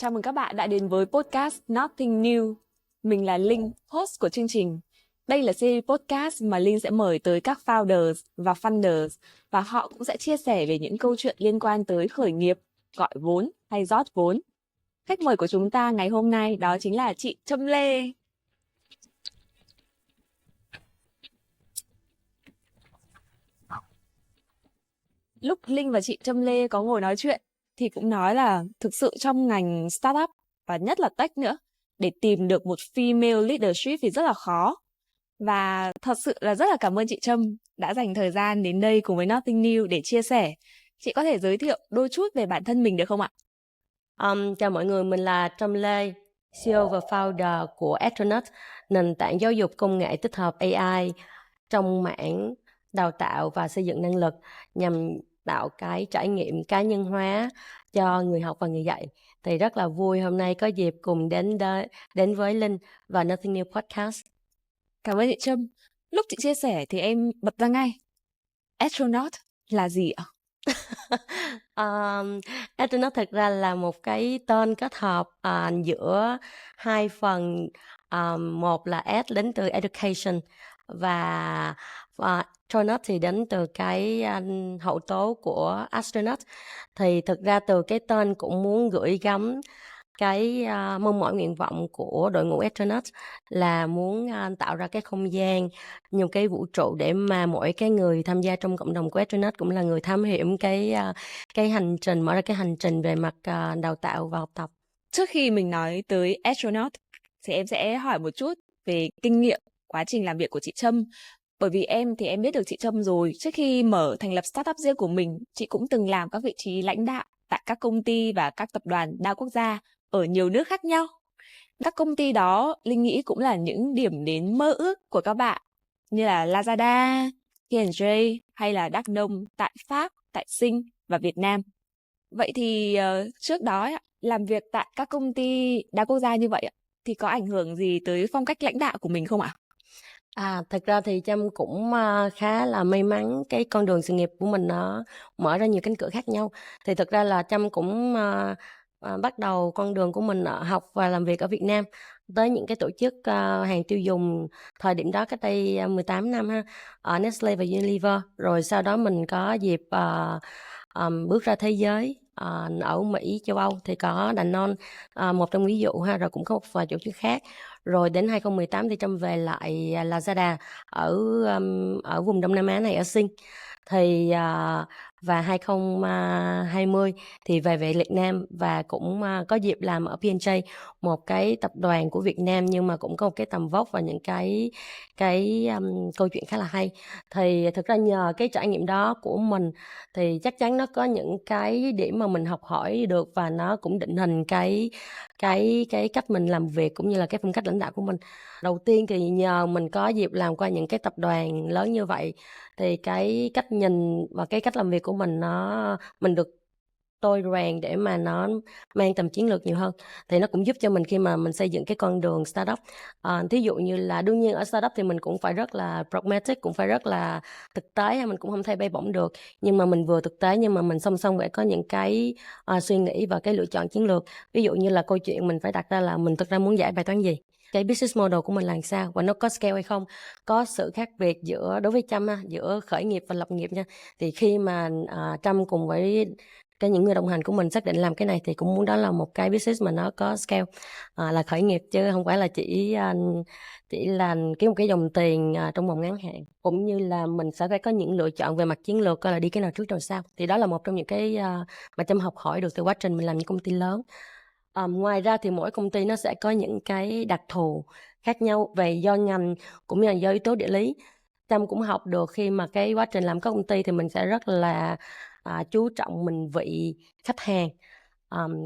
Chào mừng các bạn đã đến với podcast Nothing New. Mình là Linh, host của chương trình. Đây là series podcast mà Linh sẽ mời tới các founders và funders và họ cũng sẽ chia sẻ về những câu chuyện liên quan tới khởi nghiệp, gọi vốn hay rót vốn. Khách mời của chúng ta ngày hôm nay đó chính là chị Trâm Lê. Lúc Linh và chị Trâm Lê có ngồi nói chuyện thì cũng nói là thực sự trong ngành startup và nhất là tech nữa, để tìm được một female leadership thì rất là khó. Và thật sự là rất là cảm ơn chị Trâm đã dành thời gian đến đây cùng với Nothing New để chia sẻ. Chị có thể giới thiệu đôi chút về bản thân mình được không ạ? Chào mọi người, mình là Trâm Lê, CEO và founder của Astronaut, nền tảng giáo dục công nghệ tích hợp AI trong mảng đào tạo và xây dựng năng lực nhằm tạo cái trải nghiệm cá nhân hóa cho người học và người dạy. Thì rất là vui hôm nay có dịp cùng đến với Linh và Nothing New Podcast. Cảm ơn chị Trâm. Lúc chị chia sẻ thì em bật ra ngay. Astronaut là gì ạ? Astronaut thật ra là một cái tên kết hợp giữa hai phần. Một là S đến từ education và astronaut thì đến từ cái hậu tố của astronaut. Thì thực ra từ cái tên cũng muốn gửi gắm cái mong mỏi nguyện vọng của đội ngũ astronaut là muốn tạo ra cái không gian, nhiều cái vũ trụ để mà mỗi cái người tham gia trong cộng đồng của astronaut cũng là người thám hiểm cái hành trình, mở ra cái hành trình về mặt đào tạo và học tập. Trước khi mình nói tới astronaut thì em sẽ hỏi một chút về kinh nghiệm quá trình làm việc của chị Trâm. Bởi vì em thì em biết được chị Trâm rồi. Trước khi thành lập startup riêng của mình, chị cũng từng làm các vị trí lãnh đạo tại các công ty và các tập đoàn đa quốc gia ở nhiều nước khác nhau. Các công ty đó, Linh nghĩ cũng là những điểm đến mơ ước của các bạn, như là Lazada, P&J hay là Đắk Nông tại Pháp, tại Sing và Việt Nam. Vậy thì trước đó làm việc tại các công ty đa quốc gia như vậy thì có ảnh hưởng gì tới phong cách lãnh đạo của mình không ạ? Thật ra thì Trâm cũng khá là may mắn, cái con đường sự nghiệp của mình nó mở ra nhiều cánh cửa khác nhau. Thì thực ra là Trâm cũng bắt đầu con đường của mình học và làm việc ở Việt Nam, tới những cái tổ chức hàng tiêu dùng thời điểm đó cách đây 18 năm ha, ở Nestle và Unilever. Rồi sau đó mình có dịp bước ra thế giới, ở Mỹ, châu Âu thì có Danone, một trong ví dụ ha, rồi cũng có một vài tổ chức khác. Rồi đến 2018 thì Trâm về lại Lazada ở vùng Đông Nam Á này, ở Sing. Thì và 2020 thì về Việt Nam và cũng có dịp làm ở P&J, một cái tập đoàn của Việt Nam nhưng mà cũng có một cái tầm vóc và những cái câu chuyện khá là hay. Thì thực ra nhờ cái trải nghiệm đó của mình thì chắc chắn nó có những cái điểm mà mình học hỏi được và nó cũng định hình cái cách mình làm việc cũng như là cái phong cách lãnh đạo của mình. Đầu tiên thì nhờ mình có dịp làm qua những cái tập đoàn lớn như vậy thì cái cách nhìn và cái cách làm việc của mình được tôi rèn để mà nó mang tầm chiến lược nhiều hơn. Thì nó cũng giúp cho mình khi mà mình xây dựng cái con đường startup. Thí dụ như là đương nhiên ở startup thì mình cũng phải rất là pragmatic, cũng phải rất là thực tế, mình cũng không thể bay bổng được, nhưng mà mình vừa thực tế nhưng mà mình song song phải có những cái suy nghĩ và cái lựa chọn chiến lược. Ví dụ như là câu chuyện mình phải đặt ra là mình thực ra muốn giải bài toán gì, cái business model của mình là làm sao và nó có scale hay không, có sự khác biệt giữa, đối với Trâm giữa khởi nghiệp và lập nghiệp nha. Thì khi mà Trâm cùng với những người đồng hành của mình xác định làm cái này thì cũng muốn đó là một cái business mà nó có scale, là khởi nghiệp chứ không phải là chỉ là kiếm một cái dòng tiền trong vòng ngắn hạn. Cũng như là mình sẽ phải có những lựa chọn về mặt chiến lược, coi là đi cái nào trước rồi sau. Thì đó là một trong những cái mà Trâm học hỏi được từ quá trình mình làm những công ty lớn. Ngoài ra thì mỗi công ty nó sẽ có những cái đặc thù khác nhau về do ngành cũng như là do yếu tố địa lý. Trâm cũng học được khi mà cái quá trình làm các công ty thì mình sẽ rất là chú trọng mình vị khách hàng.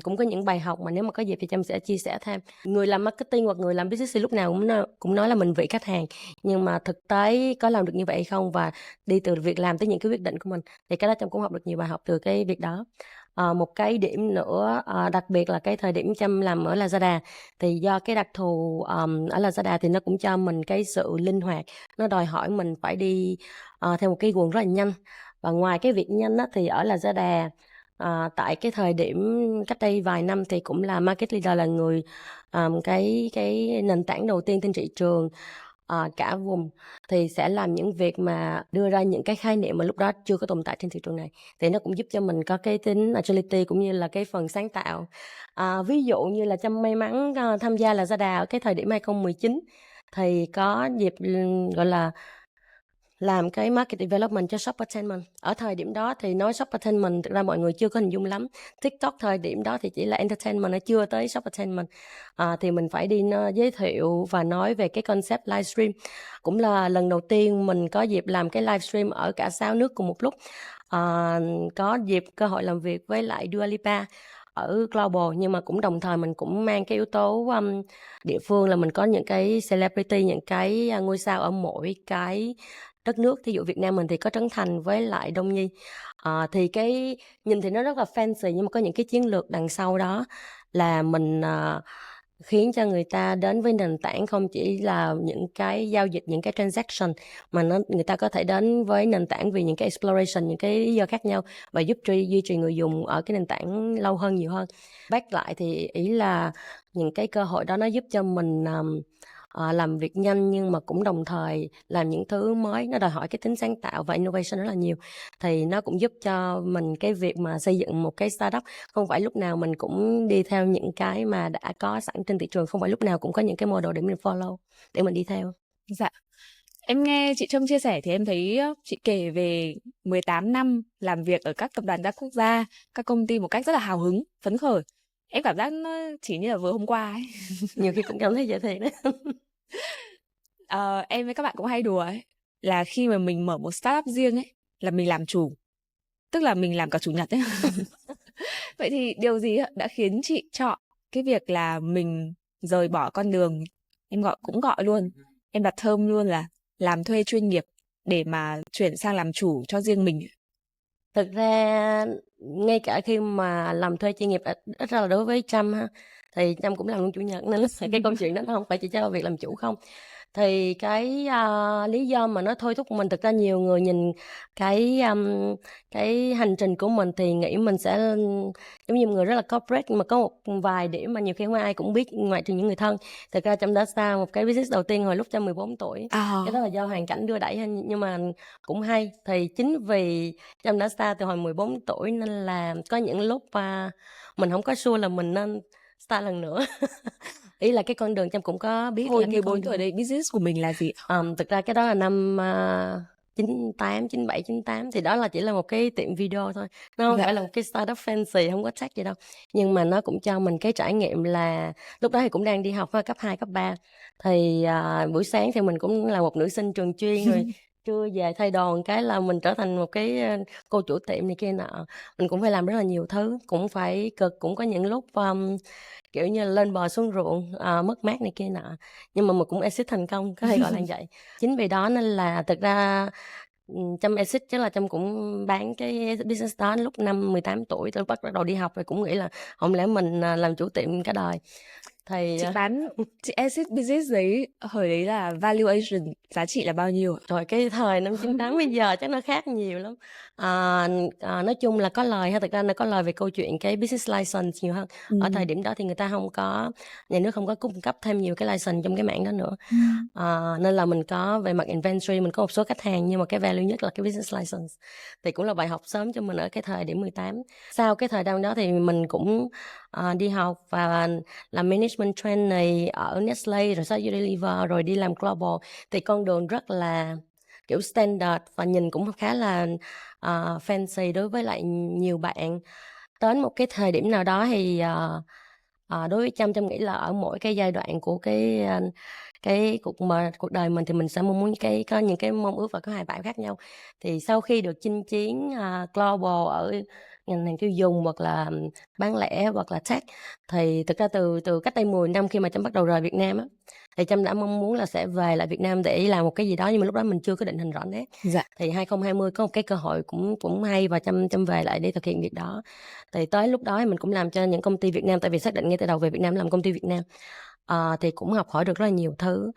Cũng có những bài học mà nếu mà có dịp thì Trâm sẽ chia sẻ thêm. Người làm marketing hoặc người làm business thì lúc nào cũng nói là mình vị khách hàng, nhưng mà thực tế có làm được như vậy hay không và đi từ việc làm tới những cái quyết định của mình, thì cái đó Trâm cũng học được nhiều bài học từ cái việc đó. Một cái điểm nữa đặc biệt là cái thời điểm Trâm làm ở Lazada thì do cái đặc thù ở Lazada thì nó cũng cho mình cái sự linh hoạt, nó đòi hỏi mình phải đi theo một cái guồng rất là nhanh. Và ngoài cái việc nhanh thì ở Lazada Tại cái thời điểm cách đây vài năm thì cũng là market leader, là người cái nền tảng đầu tiên trên thị trường cả vùng, thì sẽ làm những việc mà đưa ra những cái khái niệm mà lúc đó chưa có tồn tại trên thị trường này, thì nó cũng giúp cho mình có cái tính agility cũng như là cái phần sáng tạo. Ví dụ như là Trâm may mắn tham gia Lazada ở cái thời điểm 2019, thì có dịp gọi là làm cái market development cho Shoppertainment. Ở thời điểm đó thì nói Shoppertainment, thực ra mọi người chưa có hình dung lắm. TikTok thời điểm đó thì chỉ là entertainment, nó chưa tới Shoppertainment. Thì mình phải đi giới thiệu và nói về cái concept livestream. Cũng là lần đầu tiên mình có dịp làm cái livestream ở cả 6 nước cùng một lúc. Có dịp cơ hội làm việc với lại Dua Lipa ở Global, nhưng mà cũng đồng thời mình cũng mang cái yếu tố địa phương, là mình có những cái celebrity, những cái ngôi sao ở mỗi cái đất nước. Thí dụ Việt Nam mình thì có Trấn Thành với lại Đông Nhi. Thì cái nhìn thì nó rất là fancy, nhưng mà có những cái chiến lược đằng sau đó là mình khiến cho người ta đến với nền tảng không chỉ là những cái giao dịch, những cái transaction, mà người ta có thể đến với nền tảng vì những cái exploration, những cái lý do khác nhau, và giúp duy trì người dùng ở cái nền tảng lâu hơn, nhiều hơn. Back lại thì ý là những cái cơ hội đó nó giúp cho mình làm việc nhanh, nhưng mà cũng đồng thời làm những thứ mới, nó đòi hỏi cái tính sáng tạo và innovation rất là nhiều. Thì nó cũng giúp cho mình cái việc mà xây dựng một cái startup, không phải lúc nào mình cũng đi theo những cái mà đã có sẵn trên thị trường, không phải lúc nào cũng có những cái model để mình follow, để mình đi theo. Dạ. Em nghe chị Trâm chia sẻ thì em thấy chị kể về 18 năm làm việc ở các tập đoàn đa quốc gia, các công ty một cách rất là hào hứng, phấn khởi. Em cảm giác nó chỉ như là vừa hôm qua ấy. Nhiều khi cũng cảm thấy vậy thiệt đấy. Em với các bạn cũng hay đùa ấy, là khi mà mình mở một startup riêng ấy, là mình làm chủ, tức là mình làm cả chủ nhật ấy. Vậy thì điều gì đã khiến chị chọn cái việc là mình rời bỏ con đường, em cũng gọi luôn, em đặt term luôn là làm thuê chuyên nghiệp, để mà chuyển sang làm chủ cho riêng mình? Thực ra ngay cả khi mà làm thuê chuyên nghiệp, ít ra là đối với Trâm ha, thì Trâm cũng làm luôn chủ nhật, nên là cái câu chuyện đó nó không phải chỉ cho việc làm chủ không. Thì cái lý do mà nó thôi thúc mình, thực ra nhiều người nhìn cái hành trình của mình thì nghĩ mình sẽ giống như một người rất là corporate, nhưng mà có một vài điểm mà nhiều khi không ai cũng biết ngoại trừ những người thân. Thực ra Trâm đã start một cái business đầu tiên hồi lúc Trâm 14 tuổi. Cái đó là do hoàn cảnh đưa đẩy, nhưng mà cũng hay. Thì chính vì Trâm đã start từ hồi 14 tuổi nên là có những lúc mình không có sure là mình nên start lần nữa. Ý là cái con đường Trâm cũng có biết. Hồi 14 tuổi đấy, business của mình là gì? Thực ra cái đó là năm 98, 97, 98, thì đó là chỉ là một cái tiệm video thôi, nó không phải là một cái startup fancy, không có tech gì đâu, nhưng mà nó cũng cho mình cái trải nghiệm là lúc đó thì cũng đang đi học cấp 2, cấp 3, thì buổi sáng thì mình cũng là một nữ sinh trường chuyên rồi trưa về thay đồ cái là mình trở thành một cái cô chủ tiệm này kia nọ. Mình cũng phải làm rất là nhiều thứ, cũng phải cực, cũng có những lúc kiểu như là lên bờ xuống ruộng, mất mát này kia nọ, nhưng mà mình cũng exit thành công, có thể gọi là vậy. Chính vì đó nên là thực ra Trâm exit chứ là Trâm cũng bán cái business đó lúc năm 18 tuổi. Tôi bắt đầu đi học rồi cũng nghĩ là không lẽ mình làm chủ tiệm cả đời. Thì chị exit business đấy, hồi đấy là valuation, giá trị là bao nhiêu? Rồi cái thời năm 98 bây giờ chắc nó khác nhiều lắm. Nói chung là có lời ha, thực ra nó có lời về câu chuyện cái business license nhiều hơn. Ở thời điểm đó thì người ta không có, nhà nước không có cung cấp thêm nhiều cái license trong cái mảng đó nữa. Nên là mình có về mặt inventory, mình có một số khách hàng, nhưng mà cái value nhất là cái business license. Thì cũng là bài học sớm cho mình ở cái thời điểm 18. Sau cái thời điểm đó thì mình cũng đi học và làm management trainee ở Nestle, rồi sau Unilever, rồi đi làm global. Thì con đường rất là kiểu standard và nhìn cũng khá là fancy đối với lại nhiều bạn. Đến một cái thời điểm nào đó thì đối với Trâm nghĩ là ở mỗi cái giai đoạn của cái cuộc đời mình thì mình sẽ mong muốn có những cái mong ước và có hai bạn khác nhau. Thì sau khi được chinh chiến global ở ngành hàng tiêu dùng hoặc là bán lẻ hoặc là tech, thì thực ra từ cách đây 10 năm khi mà Trâm bắt đầu rời Việt Nam á, thì Trâm đã mong muốn là sẽ về lại Việt Nam để làm một cái gì đó, nhưng mà lúc đó mình chưa có định hình rõ nét. Thì 2020 có một cái cơ hội cũng hay và Trâm về lại để thực hiện việc đó. Thì tới lúc đó mình cũng làm cho những công ty Việt Nam, tại vì xác định ngay từ đầu về Việt Nam làm công ty Việt Nam. Thì cũng học hỏi được rất là nhiều thứ,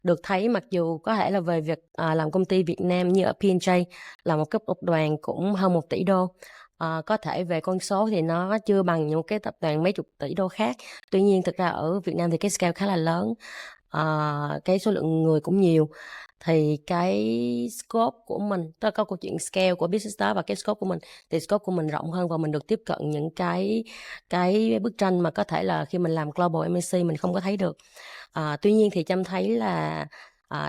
được thấy mặc dù có thể là về việc làm công ty Việt Nam như ở P&J là một cấp tập đoàn cũng hơn 1 tỷ đô, Có thể về con số thì nó chưa bằng những cái tập đoàn mấy chục tỷ đô khác. Tuy nhiên thực ra ở Việt Nam thì cái scale khá là lớn, cái số lượng người cũng nhiều, thì cái scope của mình, tức là có câu chuyện scale của business đó và cái scope của mình, thì scope của mình rộng hơn và mình được tiếp cận những cái bức tranh mà có thể là khi mình làm global MNC mình không có thấy được. Tuy nhiên thì Trâm thấy là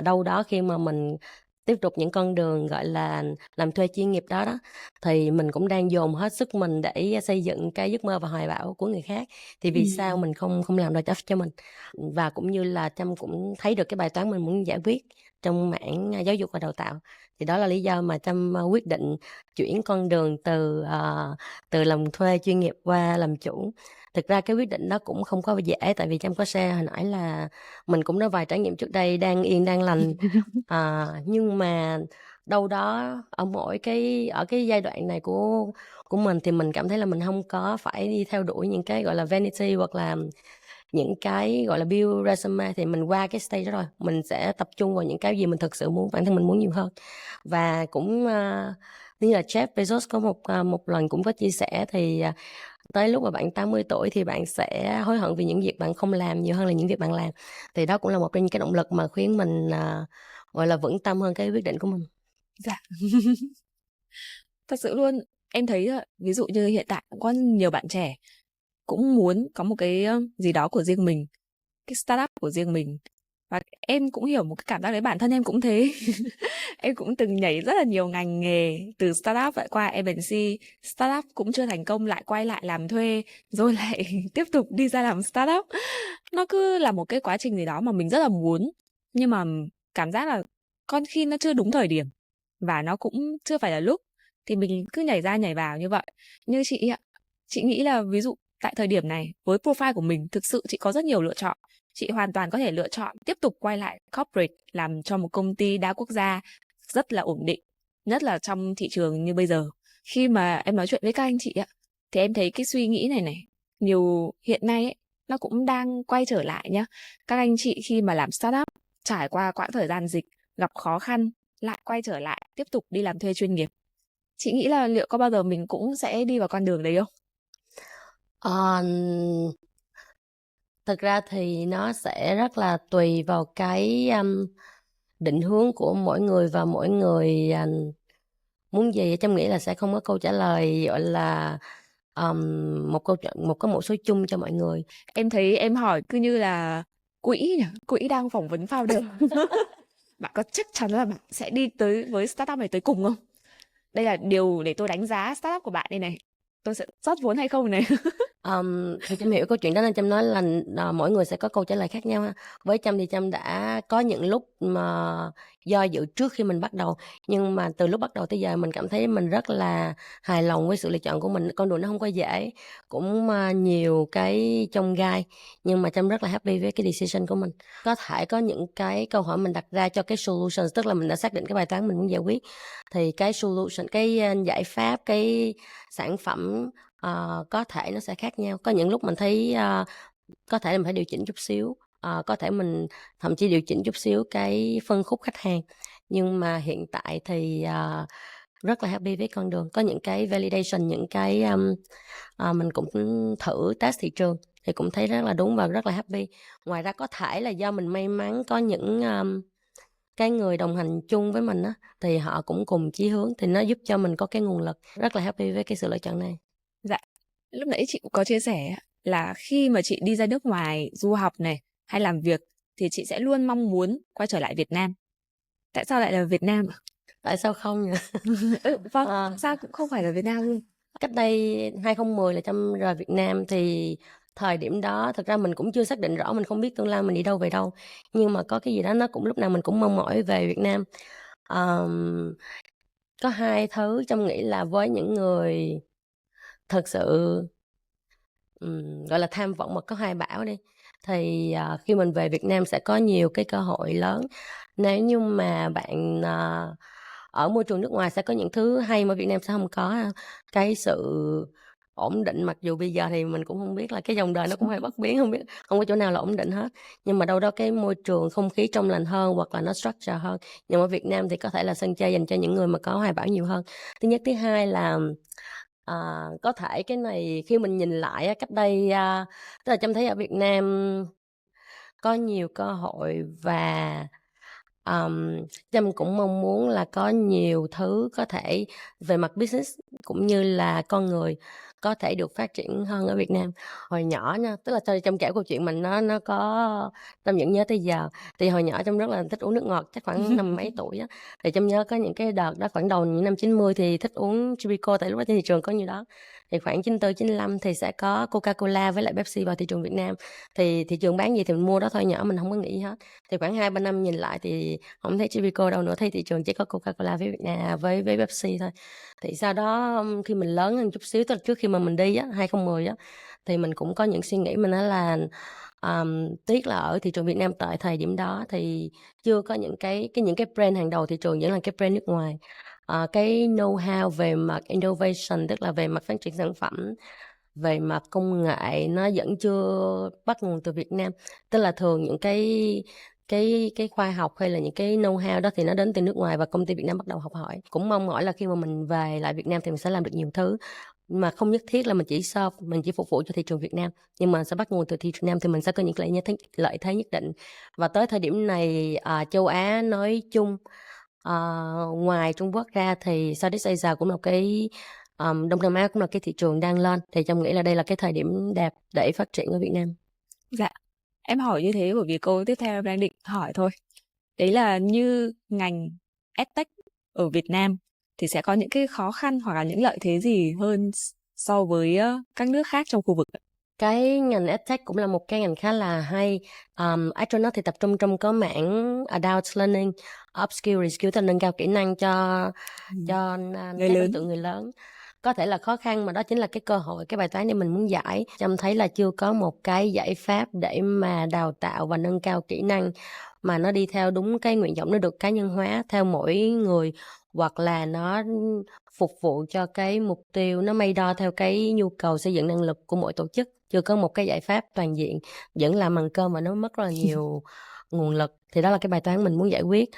đâu đó khi mà mình tiếp tục những con đường gọi là làm thuê chuyên nghiệp đó thì mình cũng đang dồn hết sức mình để xây dựng cái giấc mơ và hoài bão của người khác. Thì vì sao mình không làm được cho mình, và cũng như là Trâm cũng thấy được cái bài toán mình muốn giải quyết trong mảng giáo dục và đào tạo. Thì đó là lý do mà Trâm quyết định chuyển con đường từ làm thuê chuyên nghiệp qua làm chủ. Thực ra cái quyết định đó cũng không có dễ, tại vì Trâm có share hồi nãy là mình cũng đã vài trải nghiệm trước đây đang yên đang lành. Nhưng mà đâu đó ở cái giai đoạn này của mình thì mình cảm thấy là mình không có phải đi theo đuổi những cái gọi là vanity hoặc là những cái gọi là build resume. Thì mình qua cái stage đó rồi, mình sẽ tập trung vào những cái gì mình thực sự muốn, bản thân mình muốn nhiều hơn. Và cũng như là Jeff Bezos có một lần cũng có chia sẻ, thì tới lúc mà bạn 80 tuổi thì bạn sẽ hối hận vì những việc bạn không làm nhiều hơn là những việc bạn làm. Thì đó cũng là một trong những cái động lực mà khiến mình gọi là vững tâm hơn cái quyết định của mình. Dạ. Thật sự luôn, em thấy ví dụ như hiện tại cũng có nhiều bạn trẻ cũng muốn có một cái gì đó của riêng mình, cái startup của riêng mình. Và em cũng hiểu một cái cảm giác đấy, bản thân em cũng thế. Em cũng từng nhảy rất là nhiều ngành nghề, từ startup lại qua MNC, startup cũng chưa thành công lại quay lại làm thuê, rồi lại tiếp tục đi ra làm startup. Nó cứ là một cái quá trình gì đó mà mình rất là muốn, nhưng mà cảm giác là con khi nó chưa đúng thời điểm và nó cũng chưa phải là lúc thì mình cứ nhảy ra nhảy vào như vậy. Như chị ạ, chị nghĩ là ví dụ tại thời điểm này với profile của mình thực sự chị có rất nhiều lựa chọn. Chị hoàn toàn có thể lựa chọn tiếp tục quay lại corporate, làm cho một công ty đa quốc gia rất là ổn định, nhất là trong thị trường như bây giờ. Khi mà em nói chuyện với các anh chị ạ, thì em thấy cái suy nghĩ này nhiều hiện nay ấy, nó cũng đang quay trở lại nhá. Các anh chị khi mà làm startup, trải qua quãng thời gian dịch, gặp khó khăn, lại quay trở lại tiếp tục đi làm thuê chuyên nghiệp. Chị nghĩ là liệu có bao giờ mình cũng sẽ đi vào con đường đấy không? Thực ra thì nó sẽ rất là tùy vào cái định hướng của mỗi người, và mỗi người muốn gì. Trâm nghĩ là sẽ không có câu trả lời gọi là một mẫu số chung cho mọi người. Em thấy em hỏi cứ như là quỹ đang phỏng vấn founder. Bạn có chắc chắn là bạn sẽ đi tới với startup này tới cùng không? Đây là điều để tôi đánh giá startup của bạn đây này. Tôi sẽ rót vốn hay không này. Thì Trâm hiểu câu chuyện đó nên Trâm nói là mỗi người sẽ có câu trả lời khác nhau ha. Với Trâm thì Trâm đã có những lúc mà do dự trước khi mình bắt đầu, nhưng mà từ lúc bắt đầu tới giờ mình cảm thấy mình rất là hài lòng với sự lựa chọn của mình. Con đường nó không có dễ, cũng nhiều cái chông gai, nhưng mà Trâm rất là happy với cái decision của mình. Có thể có những cái câu hỏi mình đặt ra cho cái solution, tức là mình đã xác định cái bài toán mình muốn giải quyết, thì cái solution, cái giải pháp, cái sản phẩm có thể nó sẽ khác nhau. Có những lúc mình thấy có thể mình phải điều chỉnh chút xíu, có thể mình thậm chí điều chỉnh chút xíu cái phân khúc khách hàng, nhưng mà hiện tại thì rất là happy với con đường. Có những cái validation, những cái mình cũng thử test thị trường thì cũng thấy rất là đúng và rất là happy. Ngoài ra có thể là do mình may mắn có những cái người đồng hành chung với mình á, thì họ cũng cùng chí hướng, thì nó giúp cho mình có cái nguồn lực. Rất là happy với cái sự lựa chọn này. Dạ, lúc nãy chị cũng có chia sẻ là khi mà chị đi ra nước ngoài du học này hay làm việc thì chị sẽ luôn mong muốn quay trở lại Việt Nam. Tại sao lại là Việt Nam ạ? Tại sao không nhỉ? Vâng, sao cũng không phải là Việt Nam luôn. Cách đây 2010 là Trâm rời Việt Nam, thì thời điểm đó thực ra mình cũng chưa xác định rõ, mình không biết tương lai mình đi đâu về đâu, nhưng mà có cái gì đó nó cũng lúc nào mình cũng mong mỏi về Việt Nam. Có hai thứ Trâm nghĩ là với những người thật sự gọi là tham vọng mà có hai bảo đi, thì khi mình về Việt Nam sẽ có nhiều cái cơ hội lớn. Nếu như mà bạn ở môi trường nước ngoài sẽ có những thứ hay mà Việt Nam sẽ không có. Cái sự ổn định, mặc dù bây giờ thì mình cũng không biết là cái dòng đời nó cũng hơi bất biến, không biết, không có chỗ nào là ổn định hết, nhưng mà đâu đó cái môi trường không khí trong lành hơn hoặc là nó structure hơn. Nhưng ở Việt Nam thì có thể là sân chơi dành cho những người mà có hoài bão nhiều hơn. Thứ nhất. Thứ hai là Có thể cái này khi mình nhìn lại á, cách đây tức là Trâm thấy ở Việt Nam có nhiều cơ hội và Trâm cũng mong muốn là có nhiều thứ có thể về mặt business cũng như là con người có thể được phát triển hơn ở Việt Nam. Hồi nhỏ nha, tức là Trâm kể câu chuyện mình nó có Trâm vẫn nhớ tới giờ. Thì hồi nhỏ Trâm rất là thích uống nước ngọt, chắc khoảng năm mấy tuổi á. Thì Trâm nhớ có những cái đợt đó khoảng đầu những năm 90 thì thích uống Tribico, tại lúc đó trên thị trường có như đó. Thì khoảng 94, 95 thì sẽ có Coca-Cola với lại Pepsi vào thị trường Việt Nam. Thì thị trường bán gì thì mình mua đó thôi, nhỏ mình không có nghĩ hết. Thì khoảng 2-3 năm nhìn lại thì không thấy Tribico đâu nữa, thấy thị trường chỉ có Coca-Cola với Việt Nam với Pepsi thôi. Thì sau đó khi mình lớn hơn chút xíu, tức là trước khi mà mình đi á 2010 á, thì mình cũng có những suy nghĩ mình nói là tiếc là ở thị trường Việt Nam tại thời điểm đó thì chưa có những cái brand hàng đầu thị trường, vẫn là cái brand nước ngoài. Cái know-how về mặt innovation, tức là về mặt phát triển sản phẩm, về mặt công nghệ nó vẫn chưa bắt nguồn từ Việt Nam. Tức là thường những cái khoa học hay là những cái know-how đó thì nó đến từ nước ngoài và công ty Việt Nam bắt đầu học hỏi. Cũng mong mỏi là khi mà mình về lại Việt Nam thì mình sẽ làm được nhiều thứ mà không nhất thiết là mình chỉ phục vụ cho thị trường Việt Nam, nhưng mà sẽ bắt nguồn từ thị trường Nam thì mình sẽ có những lợi thế nhất định. Và tới thời điểm này châu Á nói chung, ngoài Trung Quốc ra thì Southeast Asia cũng là Đông Nam Á cũng là cái thị trường đang lên, thì Trâm nghĩ là đây là cái thời điểm đẹp để phát triển ở Việt Nam. Dạ, em hỏi như thế bởi vì câu tiếp theo em đang định hỏi thôi. Đấy là như ngành EdTech ở Việt Nam thì sẽ có những cái khó khăn hoặc là những lợi thế gì hơn so với các nước khác trong khu vực ạ? Cái ngành EdTech cũng là một cái ngành khá là hay. Astronaut thì tập trung trong có mảng adult learning, upskill, reskill, tức là nâng cao kỹ năng cho Người các đối lớn. tượng người lớn. Có thể là khó khăn mà đó chính là cái cơ hội, cái bài toán để mình muốn giải. Trâm thấy là chưa có một cái giải pháp để mà đào tạo và nâng cao kỹ năng mà nó đi theo đúng cái nguyện vọng, nó được cá nhân hóa theo mỗi người, hoặc là nó phục vụ cho cái mục tiêu, nó may đo theo cái nhu cầu xây dựng năng lực của mỗi tổ chức. Chưa có một cái giải pháp toàn diện, vẫn làm bằng cơm và nó mất rất là nhiều nguồn lực. Thì đó là cái bài toán mình muốn giải quyết.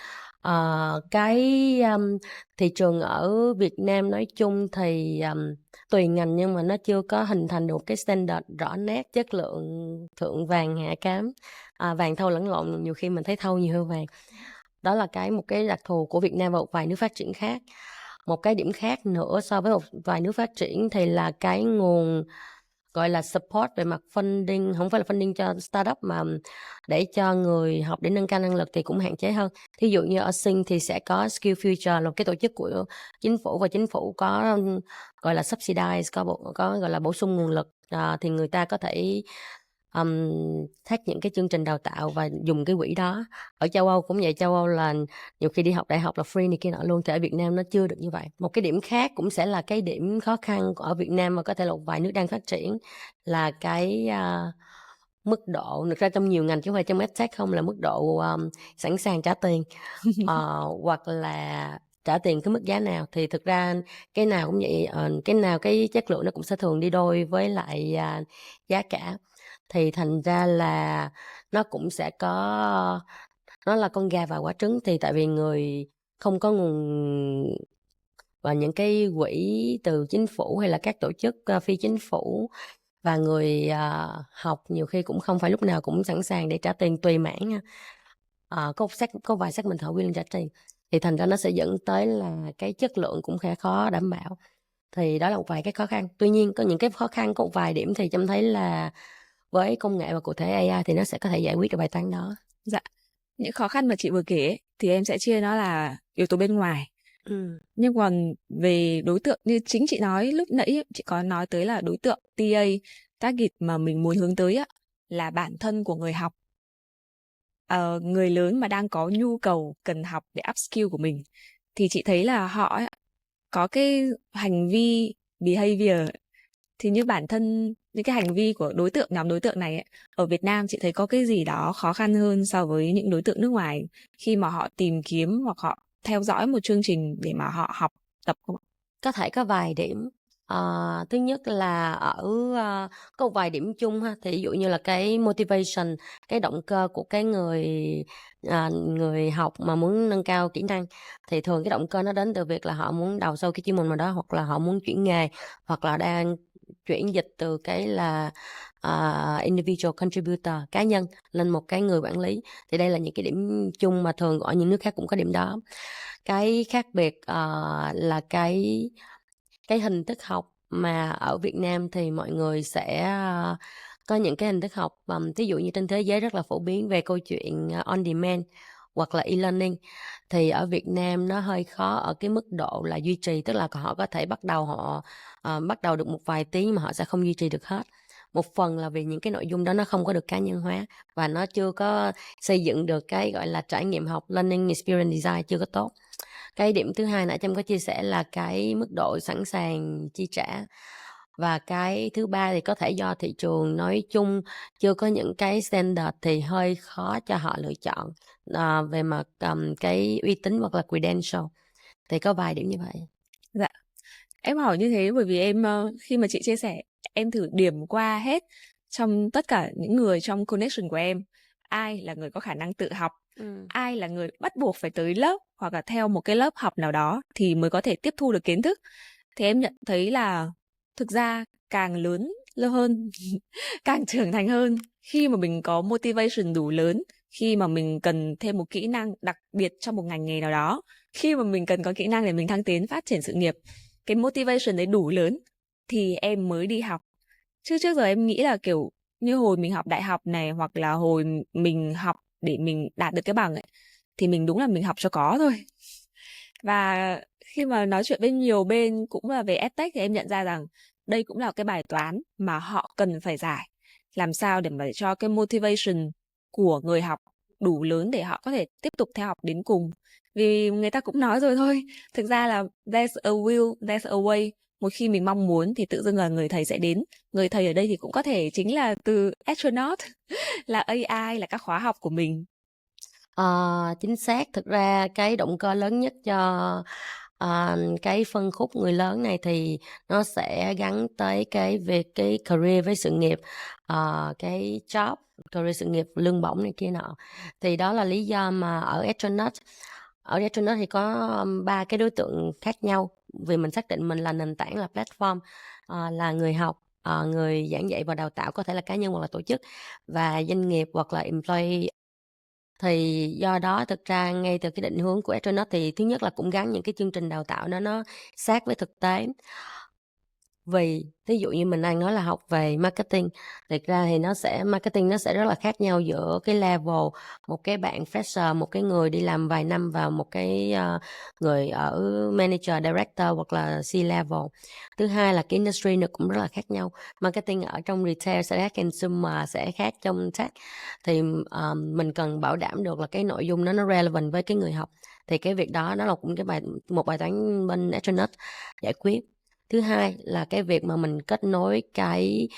Thị trường ở Việt Nam nói chung thì tùy ngành, nhưng mà nó chưa có hình thành được cái standard rõ nét, chất lượng thượng vàng hạ cám, vàng thau lẫn lộn, nhiều khi mình thấy thau nhiều hơn vàng. Đó là một cái đặc thù của Việt Nam và một vài nước phát triển khác. Một cái điểm khác nữa so với một vài nước phát triển thì là cái nguồn gọi là support về mặt funding, không phải là funding cho startup mà để cho người học để nâng cao năng lực thì cũng hạn chế hơn. Thí dụ như ở Sinh thì sẽ có Skill Future, là một cái tổ chức của chính phủ, và chính phủ có gọi là subsidize, có gọi là bổ sung nguồn lực, thì người ta có thể thác những cái chương trình đào tạo và dùng cái quỹ đó. Ở châu Âu cũng vậy, châu Âu là nhiều khi đi học đại học là free này kia nọ luôn, thì ở Việt Nam nó chưa được như vậy. Một cái điểm khác cũng sẽ là cái điểm khó khăn ở Việt Nam và có thể là một vài nước đang phát triển là cái mức độ, thực ra trong nhiều ngành chứ không phải trong EdTech không, là mức độ sẵn sàng trả tiền hoặc là trả tiền cái mức giá nào. Thì thực ra cái nào cũng vậy, cái nào cái chất lượng nó cũng sẽ thường đi đôi với lại giá cả. Thì thành ra là nó cũng sẽ có, nó là con gà và quả trứng. Thì tại vì người không có nguồn và những cái quỹ từ chính phủ hay là các tổ chức phi chính phủ, và người học nhiều khi cũng không phải lúc nào cũng sẵn sàng để trả tiền tùy mảng nha. Có vài segment họ willing trả tiền, thì thành ra nó sẽ dẫn tới là cái chất lượng cũng khá khó đảm bảo. Thì đó là một vài cái khó khăn. Tuy nhiên có những cái khó khăn, có một vài điểm thì Trâm thấy là với công nghệ và cụ thể AI thì nó sẽ có thể giải quyết được bài toán đó. Dạ, những khó khăn mà chị vừa kể ấy, thì em sẽ chia nó là yếu tố bên ngoài. Nhưng còn về đối tượng như chính chị nói lúc nãy, chị có nói tới là đối tượng TA, target mà mình muốn hướng tới là bản thân của người học, người lớn mà đang có nhu cầu cần học để upskill của mình. Thì chị thấy là họ có cái hành vi behavior, thì như bản thân những cái hành vi của nhóm đối tượng này ở Việt Nam chị thấy có cái gì đó khó khăn hơn so với những đối tượng nước ngoài khi mà họ tìm kiếm hoặc họ theo dõi một chương trình để mà họ học tập không ạ? Có thể có vài điểm. Thứ nhất là ở có một vài điểm chung ha, thì ví dụ như là cái motivation, cái động cơ của cái người học mà muốn nâng cao kỹ năng, thì thường cái động cơ nó đến từ việc là họ muốn đào sâu cái chuyên môn nào đó, hoặc là họ muốn chuyển nghề, hoặc là đang chuyển dịch từ cái là individual contributor, cá nhân, lên một cái người quản lý. Thì đây là những cái điểm chung mà thường ở những nước khác cũng có điểm đó. Cái khác biệt là cái hình thức học mà ở Việt Nam thì mọi người sẽ có những cái hình thức học ví dụ như trên thế giới rất là phổ biến về câu chuyện on demand hoặc là e-learning, thì ở Việt Nam nó hơi khó ở cái mức độ là duy trì, tức là họ có thể bắt đầu được một vài tiếng mà họ sẽ không duy trì được hết. Một phần là vì những cái nội dung đó nó không có được cá nhân hóa và nó chưa có xây dựng được cái gọi là trải nghiệm học, learning experience design chưa có tốt. Cái điểm thứ hai nãy Trâm có chia sẻ là cái mức độ sẵn sàng chi trả. Và cái thứ ba thì có thể do thị trường nói chung chưa có những cái standard thì hơi khó cho họ lựa chọn về mặt cái uy tín hoặc là credential. Thì có vài điểm như vậy. Dạ, em hỏi như thế bởi vì em khi mà chị chia sẻ, em thử điểm qua hết trong tất cả những người trong connection của em, ai là người có khả năng tự học, ai là người bắt buộc phải tới lớp hoặc là theo một cái lớp học nào đó thì mới có thể tiếp thu được kiến thức. Thì em nhận thấy là thực ra càng lớn hơn, càng trưởng thành hơn, khi mà mình có motivation đủ lớn, khi mà mình cần thêm một kỹ năng đặc biệt trong một ngành nghề nào đó, khi mà mình cần có kỹ năng để mình thăng tiến phát triển sự nghiệp, cái motivation đấy đủ lớn thì em mới đi học. Chứ trước giờ em nghĩ là kiểu như hồi mình học đại học này, hoặc là hồi mình học để mình đạt được cái bằng ấy, thì mình đúng là mình học cho có thôi. Và khi mà nói chuyện với nhiều bên cũng là về EdTech thì em nhận ra rằng đây cũng là cái bài toán mà họ cần phải giải. Làm sao để mà cho cái motivation của người học đủ lớn để họ có thể tiếp tục theo học đến cùng. Vì người ta cũng nói rồi thôi, thực ra là there's a will, there's a way. Một khi mình mong muốn thì tự dưng là người thầy sẽ đến. Người thầy ở đây thì cũng có thể chính là từ astronaut, là AI, là các khóa học của mình. Chính xác. Thực ra cái động cơ lớn nhất cho cái phân khúc người lớn này thì nó sẽ gắn tới cái việc cái career với sự nghiệp, cái job, career sự nghiệp, lương bổng này kia nọ. Thì đó là lý do mà ở astronaut thì có 3 cái đối tượng khác nhau, vì mình xác định mình là nền tảng, là platform, là người học, người giảng dạy và đào tạo, có thể là cá nhân hoặc là tổ chức, và doanh nghiệp hoặc là employee. Thì do đó thực ra ngay từ cái định hướng của astronaut thì thứ nhất là cũng gắn những cái chương trình đào tạo đó nó sát với thực tế. Vì ví dụ như mình đang nói là học về marketing, thực ra thì marketing nó sẽ rất là khác nhau giữa cái level một cái bạn fresher, một cái người đi làm vài năm, và một cái người ở manager, director hoặc là C-level. Thứ hai là cái industry nó cũng rất là khác nhau. Marketing ở trong retail sẽ khác, consumer sẽ khác trong tech. Thì mình cần bảo đảm được là cái nội dung nó relevant với cái người học. Thì cái việc đó nó là cũng một bài toán bên astronaut giải quyết. Thứ hai là cái việc mà mình kết nối cái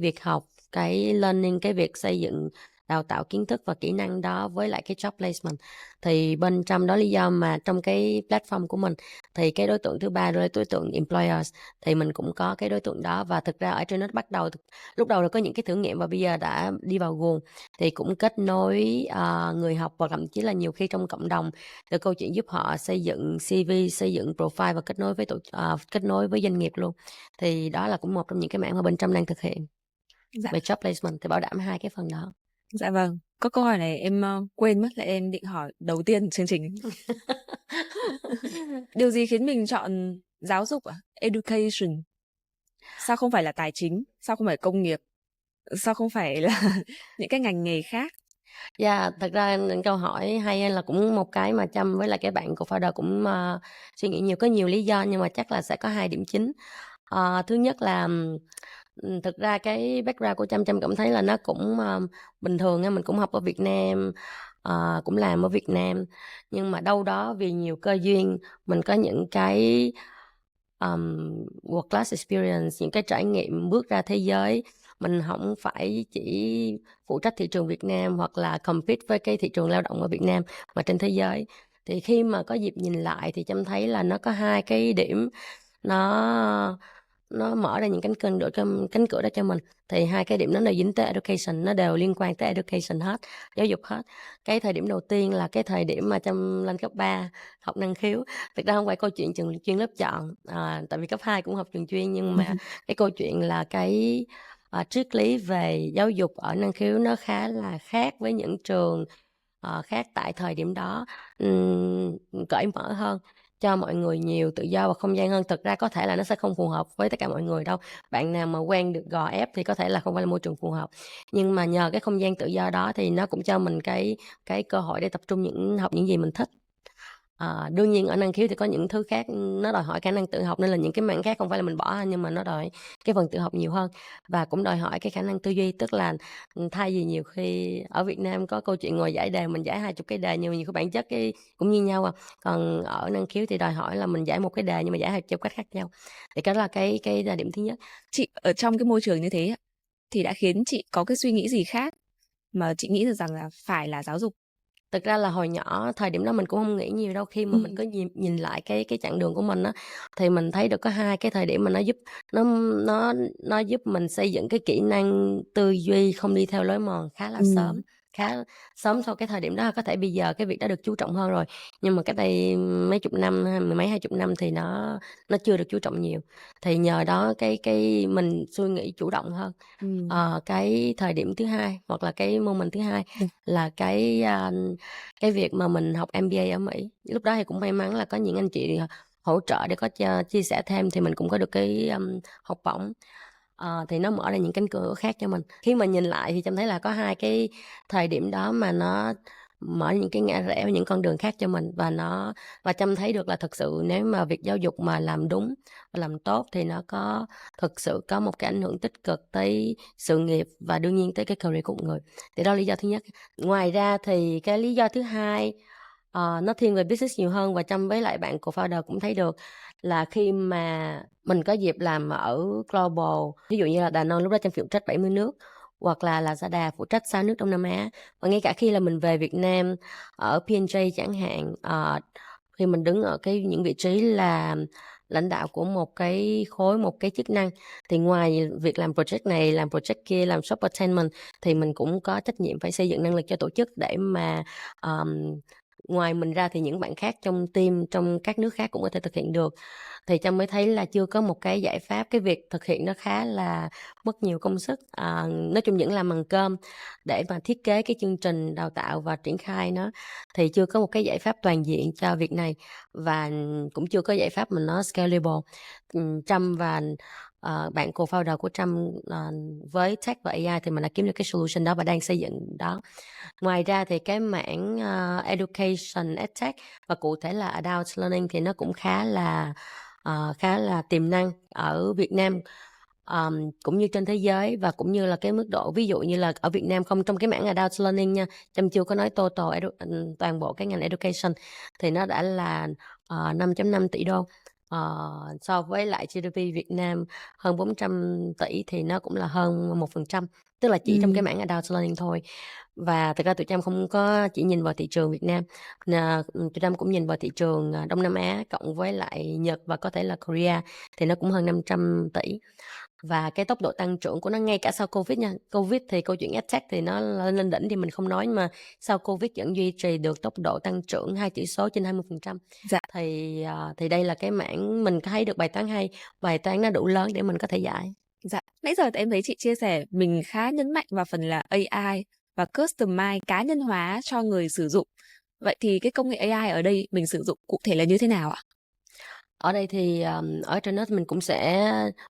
việc học, cái learning, cái việc xây dựng đào tạo kiến thức và kỹ năng đó với lại cái job placement. Thì bên trong đó lý do mà trong cái platform của mình thì cái đối tượng thứ ba là đối tượng employers, thì mình cũng có cái đối tượng đó. Và thực ra ở trên nó bắt đầu lúc đầu là có những cái thử nghiệm và bây giờ đã đi vào guồng, thì cũng kết nối người học và thậm chí là nhiều khi trong cộng đồng, từ câu chuyện giúp họ xây dựng CV, xây dựng profile và kết nối với doanh nghiệp luôn. Thì đó là cũng một trong những cái mảng mà bên trong đang thực hiện. Dạ. Về job placement thì bảo đảm hai cái phần đó. Dạ vâng, có câu hỏi này em quên mất là em định hỏi đầu tiên chương trình. Điều gì khiến mình chọn giáo dục Education? Sao không phải là tài chính? Sao không phải công nghiệp? Sao không phải là những cái ngành nghề khác? Dạ, thật ra câu hỏi hay là cũng một cái mà Trâm với lại cái bạn của founder cũng suy nghĩ nhiều, có nhiều lý do nhưng mà chắc là sẽ có 2 điểm chính. Thứ nhất là thực ra cái background của Trâm cảm thấy là nó cũng bình thường á, mình cũng học ở Việt Nam, cũng làm ở Việt Nam, nhưng mà đâu đó vì nhiều cơ duyên mình có những cái work class experience, những cái trải nghiệm bước ra thế giới. Mình không phải chỉ phụ trách thị trường Việt Nam hoặc là compete với cái thị trường lao động ở Việt Nam mà trên thế giới. Thì khi mà có dịp nhìn lại thì Trâm thấy là nó có 2 cái điểm nó mở ra những cánh cửa đó cho mình. Thì hai cái điểm đó đều dính tới education, nó đều liên quan tới education hết, giáo dục hết. Cái thời điểm đầu tiên là cái thời điểm mà Trâm lên cấp 3 học năng khiếu. Thực ra không phải câu chuyện trường chuyên lớp chọn, tại vì cấp 2 cũng học trường chuyên, nhưng mà cái câu chuyện là cái triết lý về giáo dục ở năng khiếu nó khá là khác với những trường khác tại thời điểm đó, cởi mở hơn, cho mọi người nhiều tự do và không gian hơn. Thực ra có thể là nó sẽ không phù hợp với tất cả mọi người đâu, bạn nào mà quen được gò ép thì có thể là không phải là môi trường phù hợp, nhưng mà nhờ cái không gian tự do đó thì nó cũng cho mình cái cơ hội để tập trung học những gì mình thích. Đương nhiên ở năng khiếu thì có những thứ khác nó đòi hỏi khả năng tự học, nên là những cái mảng khác không phải là mình bỏ, nhưng mà nó đòi cái phần tự học nhiều hơn, và cũng đòi hỏi cái khả năng tư duy. Tức là thay vì nhiều khi ở Việt Nam có câu chuyện ngồi giải đề, mình giải 20 cái đề nhưng mà nhiều cái bản chất cái cũng như nhau còn ở năng khiếu thì đòi hỏi là mình giải một cái đề nhưng mà giải 20 cách khác nhau. Thì cái đó là cái điểm thứ nhất. Chị ở trong cái môi trường như thế thì đã khiến chị có cái suy nghĩ gì khác mà chị nghĩ được rằng là phải là giáo dục? Thực ra là hồi nhỏ thời điểm đó mình cũng không nghĩ nhiều đâu, khi mà mình cứ nhìn lại cái chặng đường của mình á, thì mình thấy được có hai cái thời điểm mà nó giúp mình xây dựng cái kỹ năng tư duy không đi theo lối mòn khá là khá sớm sau cái thời điểm đó. Có thể bây giờ cái việc đó được chú trọng hơn rồi, nhưng mà cách đây mấy chục năm, mười mấy 20 năm thì nó chưa được chú trọng nhiều. Thì nhờ đó cái mình suy nghĩ chủ động hơn. Cái thời điểm thứ hai hoặc là cái moment thứ hai là cái việc mà mình học MBA ở Mỹ. Lúc đó thì cũng may mắn là có những anh chị hỗ trợ để có chia sẻ thêm, thì mình cũng có được cái học bổng. Thì nó mở ra những cánh cửa khác cho mình. Khi mà nhìn lại thì Trâm thấy là có hai cái thời điểm đó mà nó mở những cái ngã rẽ, những con đường khác cho mình, và Trâm thấy được là thực sự nếu mà việc giáo dục mà làm đúng và làm tốt thì nó thực sự có một cái ảnh hưởng tích cực tới sự nghiệp và đương nhiên tới cái career của một người. Thì đó là lý do thứ nhất. Ngoài ra thì cái lý do thứ hai nó thiên về business nhiều hơn, và Trâm với lại bạn co-founder cũng thấy được là khi mà mình có dịp làm ở global, ví dụ như là Đà Nẵng lúc đó Trâm phụ trách 70 nước, hoặc là Lazada phụ trách 6 nước Đông Nam Á, và ngay cả khi là mình về Việt Nam ở P&J chẳng hạn, khi mình đứng ở những vị trí là lãnh đạo của một cái khối, một cái chức năng, thì ngoài việc làm project này, làm project kia, làm shop attainment, thì mình cũng có trách nhiệm phải xây dựng năng lực cho tổ chức để mà ngoài mình ra thì những bạn khác trong team, trong các nước khác cũng có thể thực hiện được. Thì Trâm mới thấy là chưa có một cái giải pháp, cái việc thực hiện nó khá là mất nhiều công sức. Nói chung những làm bằng cơm để mà thiết kế cái chương trình đào tạo và triển khai nó, thì chưa có một cái giải pháp toàn diện cho việc này, và cũng chưa có giải pháp mà nó scalable. Trâm và bạn co-founder của Trâm với tech và AI thì mình đã kiếm được cái solution đó và đang xây dựng đó. Ngoài ra thì cái mảng education, edtech và cụ thể là adult learning thì nó cũng khá là tiềm năng ở Việt Nam, cũng như trên thế giới, và cũng như là cái mức độ, ví dụ như là ở Việt Nam không, trong cái mảng adult learning nha, Trâm chưa có nói total toàn bộ cái ngành education thì nó đã là 5.5 tỷ đô. So với lại GDP Việt Nam hơn 400 tỷ thì nó cũng là hơn 1%, tức là chỉ trong cái mảng adult learning thôi. Và thực ra tụi Trâm không có chỉ nhìn vào thị trường Việt Nam, tụi Trâm cũng nhìn vào thị trường Đông Nam Á cộng với lại Nhật và có thể là Korea, thì nó cũng hơn 500 tỷ. Và cái tốc độ tăng trưởng của nó ngay cả sau Covid nha. Covid thì câu chuyện EdTech thì nó lên đỉnh thì mình không nói, nhưng mà sau Covid vẫn duy trì được tốc độ tăng trưởng 2 chỉ số trên 20%. Dạ. Thì đây là cái mảng mình thấy được bài toán hay, bài toán nó đủ lớn để mình có thể giải. Dạ, nãy giờ thì em thấy chị chia sẻ mình khá nhấn mạnh vào phần là AI và customize, cá nhân hóa cho người sử dụng. Vậy thì cái công nghệ AI ở đây mình sử dụng cụ thể là như thế nào ạ? Ở đây thì ở trên đó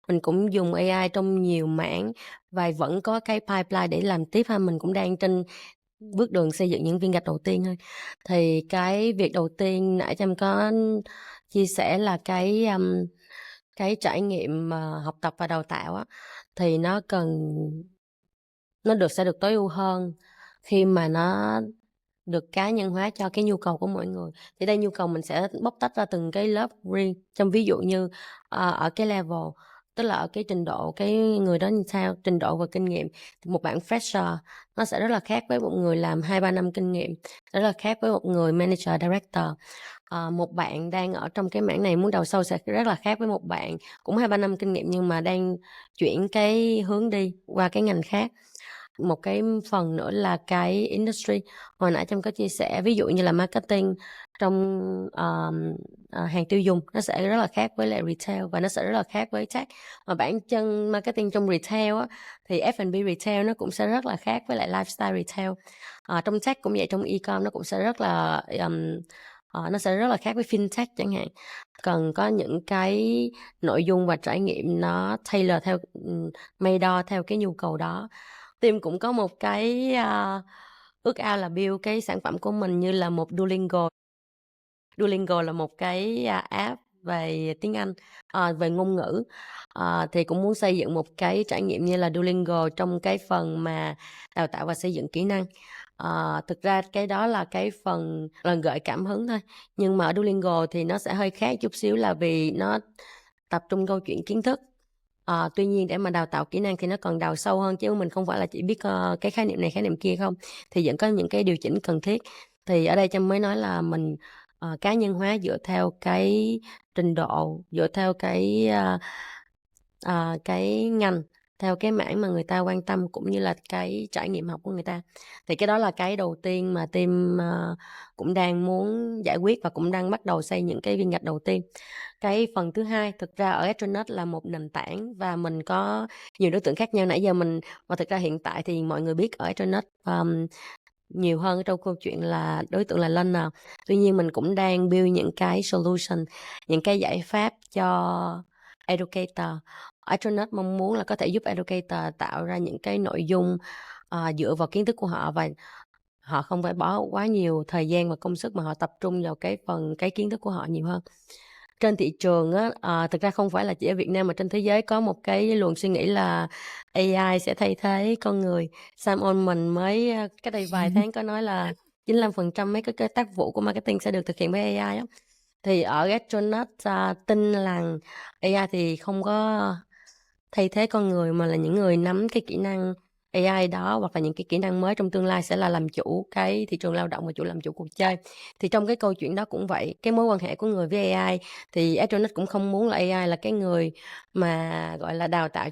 mình cũng dùng AI trong nhiều mảng và vẫn có cái pipeline để làm tiếp ha. Mình cũng đang trên bước đường xây dựng những viên gạch đầu tiên thôi. Thì cái việc đầu tiên nãy Trâm có chia sẻ là cái trải nghiệm học tập và đào tạo á, thì nó sẽ được tối ưu hơn khi mà nó được cá nhân hóa cho cái nhu cầu của mỗi người. Thì đây nhu cầu mình sẽ bóc tách ra từng cái lớp riêng. Trong ví dụ như ở cái level tức là ở cái trình độ cái người đó như sao, trình độ và kinh nghiệm. Thì một bạn fresher nó sẽ rất là khác với một người làm 2-3 năm kinh nghiệm, rất là khác với một người manager, director. Một bạn đang ở trong cái mảng này muốn đào sâu sẽ rất là khác với một bạn cũng 2-3 năm kinh nghiệm nhưng mà đang chuyển cái hướng đi qua cái ngành khác. Một cái phần nữa là cái industry. Hồi nãy Trâm có chia sẻ ví dụ như là marketing trong hàng tiêu dùng nó sẽ rất là khác với lại retail và nó sẽ rất là khác với tech. Mà bản chân marketing trong retail á, thì F&B retail nó cũng sẽ rất là khác với lại lifestyle retail. Trong tech cũng vậy, trong e-com nó cũng sẽ rất là nó sẽ rất là khác với fintech chẳng hạn. Cần có những cái nội dung và trải nghiệm nó tailor theo may đo theo cái nhu cầu đó. Team cũng có một cái ước ao là build cái sản phẩm của mình như là một Duolingo. Duolingo là một cái app về tiếng Anh, về ngôn ngữ. Thì cũng muốn xây dựng một cái trải nghiệm như là Duolingo trong cái phần mà đào tạo và xây dựng kỹ năng. Thực ra cái đó là cái phần là gợi cảm hứng thôi. Nhưng mà ở Duolingo thì nó sẽ hơi khác chút xíu là vì nó tập trung câu chuyện kiến thức. Tuy nhiên để mà đào tạo kỹ năng thì nó còn đào sâu hơn chứ mình không phải là chỉ biết cái khái niệm này khái niệm kia không, thì vẫn có những cái điều chỉnh cần thiết. Thì ở đây Trâm mới nói là mình cá nhân hóa dựa theo cái trình độ, dựa theo cái ngành, theo cái mảng mà người ta quan tâm cũng như là cái trải nghiệm học của người ta. Thì cái đó là cái đầu tiên mà team cũng đang muốn giải quyết và cũng đang bắt đầu xây những cái viên gạch đầu tiên. Cái phần thứ hai, thực ra ở Astronaut là một nền tảng và mình có nhiều đối tượng khác nhau nãy giờ mình, và thực ra hiện tại thì mọi người biết ở Astronaut nhiều hơn trong câu chuyện là đối tượng là learner. Tuy nhiên mình cũng đang build những cái solution, những cái giải pháp cho educator. Astronaut mong muốn là có thể giúp educator tạo ra những cái nội dung dựa vào kiến thức của họ và họ không phải bỏ quá nhiều thời gian và công sức mà họ tập trung vào cái kiến thức của họ nhiều hơn. Trên thị trường á, thực ra không phải là chỉ ở Việt Nam mà trên thế giới có một cái luồng suy nghĩ là AI sẽ thay thế con người. Sam Altman mới cách đây vài tháng có nói là 95% mấy cái tác vụ của marketing sẽ được thực hiện bởi AI á. Thì ở Astronaut tin là AI thì không có thay thế con người mà là những người nắm cái kỹ năng AI đó hoặc là những cái kỹ năng mới trong tương lai sẽ là làm chủ cái thị trường lao động và làm chủ cuộc chơi. Thì trong cái câu chuyện đó cũng vậy, cái mối quan hệ của người với AI thì Astronaut cũng không muốn là AI là cái người mà gọi là đào tạo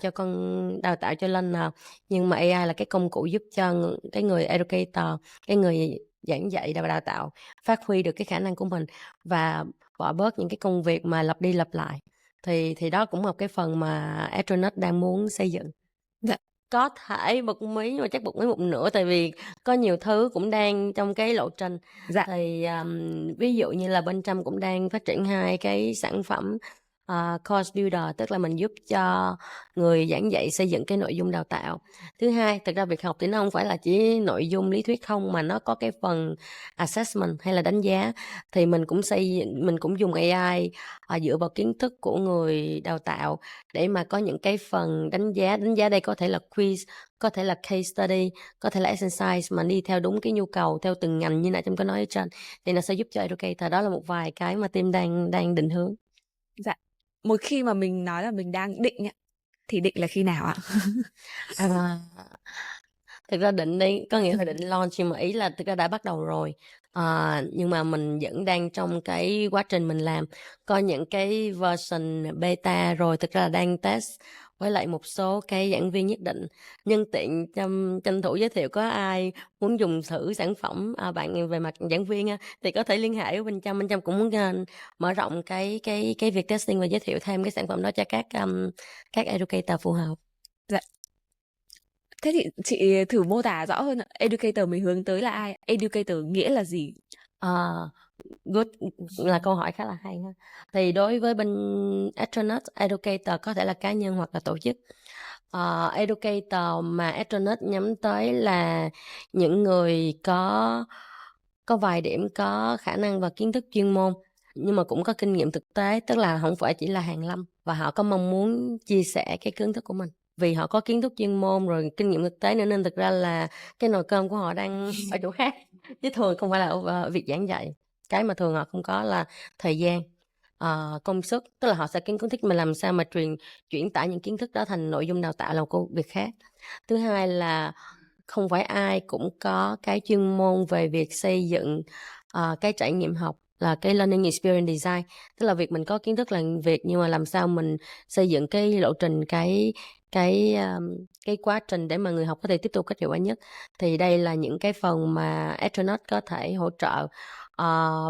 cho learner, nhưng mà AI là cái công cụ giúp cho cái người educator, cái người giảng dạy và đào tạo phát huy được cái khả năng của mình và bỏ bớt những cái công việc mà lặp đi lặp lại. Thì đó cũng là một cái phần mà Astronaut đang muốn xây dựng. Dạ. Có thể bật mí nhưng mà chắc bật mí một nửa tại vì có nhiều thứ cũng đang trong cái lộ trình. Dạ. Thì ví dụ như là bên Trâm cũng đang phát triển 2 cái sản phẩm course builder, tức là mình giúp cho người giảng dạy xây dựng cái nội dung đào tạo. Thứ hai, thực ra việc học thì nó không phải là chỉ nội dung lý thuyết không mà nó có cái phần assessment hay là đánh giá. Thì mình cũng dùng AI dựa vào kiến thức của người đào tạo để mà có những cái phần đánh giá đây có thể là quiz, có thể là case study, có thể là exercise mà đi theo đúng cái nhu cầu theo từng ngành như nãy Trâm có nói ở trên, thì nó sẽ giúp cho educator. Đó là một vài cái mà team đang định hướng. Dạ. Một khi mà mình nói là mình đang định thì định là khi nào ạ? Thực ra định đi có nghĩa là định launch, nhưng mà ý là thực ra đã bắt đầu rồi. Nhưng mà mình vẫn đang trong cái quá trình mình làm, có những cái version beta rồi, thực ra là đang test với lại một số cái giảng viên nhất định. Nhân tiện tranh thủ giới thiệu, có ai muốn dùng thử sản phẩm bạn về mặt giảng viên thì có thể liên hệ với bên Trâm cũng muốn mở rộng cái việc testing và giới thiệu thêm cái sản phẩm đó cho các educator phù hợp. Dạ. Thế thì chị thử mô tả rõ hơn, educator mình hướng tới là ai? Educator nghĩa là gì? Good, là câu hỏi khá là hay ha. Thì đối với bên Astronaut, educator có thể là cá nhân hoặc là tổ chức. Educator mà Astronaut nhắm tới là những người có vài điểm có khả năng và kiến thức chuyên môn nhưng mà cũng có kinh nghiệm thực tế, tức là không phải chỉ là hàn lâm, và họ có mong muốn chia sẻ cái kiến thức của mình vì họ có kiến thức chuyên môn rồi kinh nghiệm thực tế nữa, nên thực ra là cái nồi cơm của họ đang ở chỗ khác chứ thường không phải là ở việc giảng dạy. Cái mà thường họ không có là thời gian. công sức, tức là họ sẽ kiến thức mà làm sao mà chuyển tải những kiến thức đó thành nội dung đào tạo là một công việc khác. Thứ hai là không phải ai cũng có cái chuyên môn về việc xây dựng cái trải nghiệm học, là cái learning experience design, tức là việc mình có kiến thức là việc, nhưng mà làm sao mình xây dựng cái lộ trình, cái quá trình để mà người học có thể tiếp tục cách hiệu quả nhất. Thì đây là những cái phần mà Astronaut có thể hỗ trợ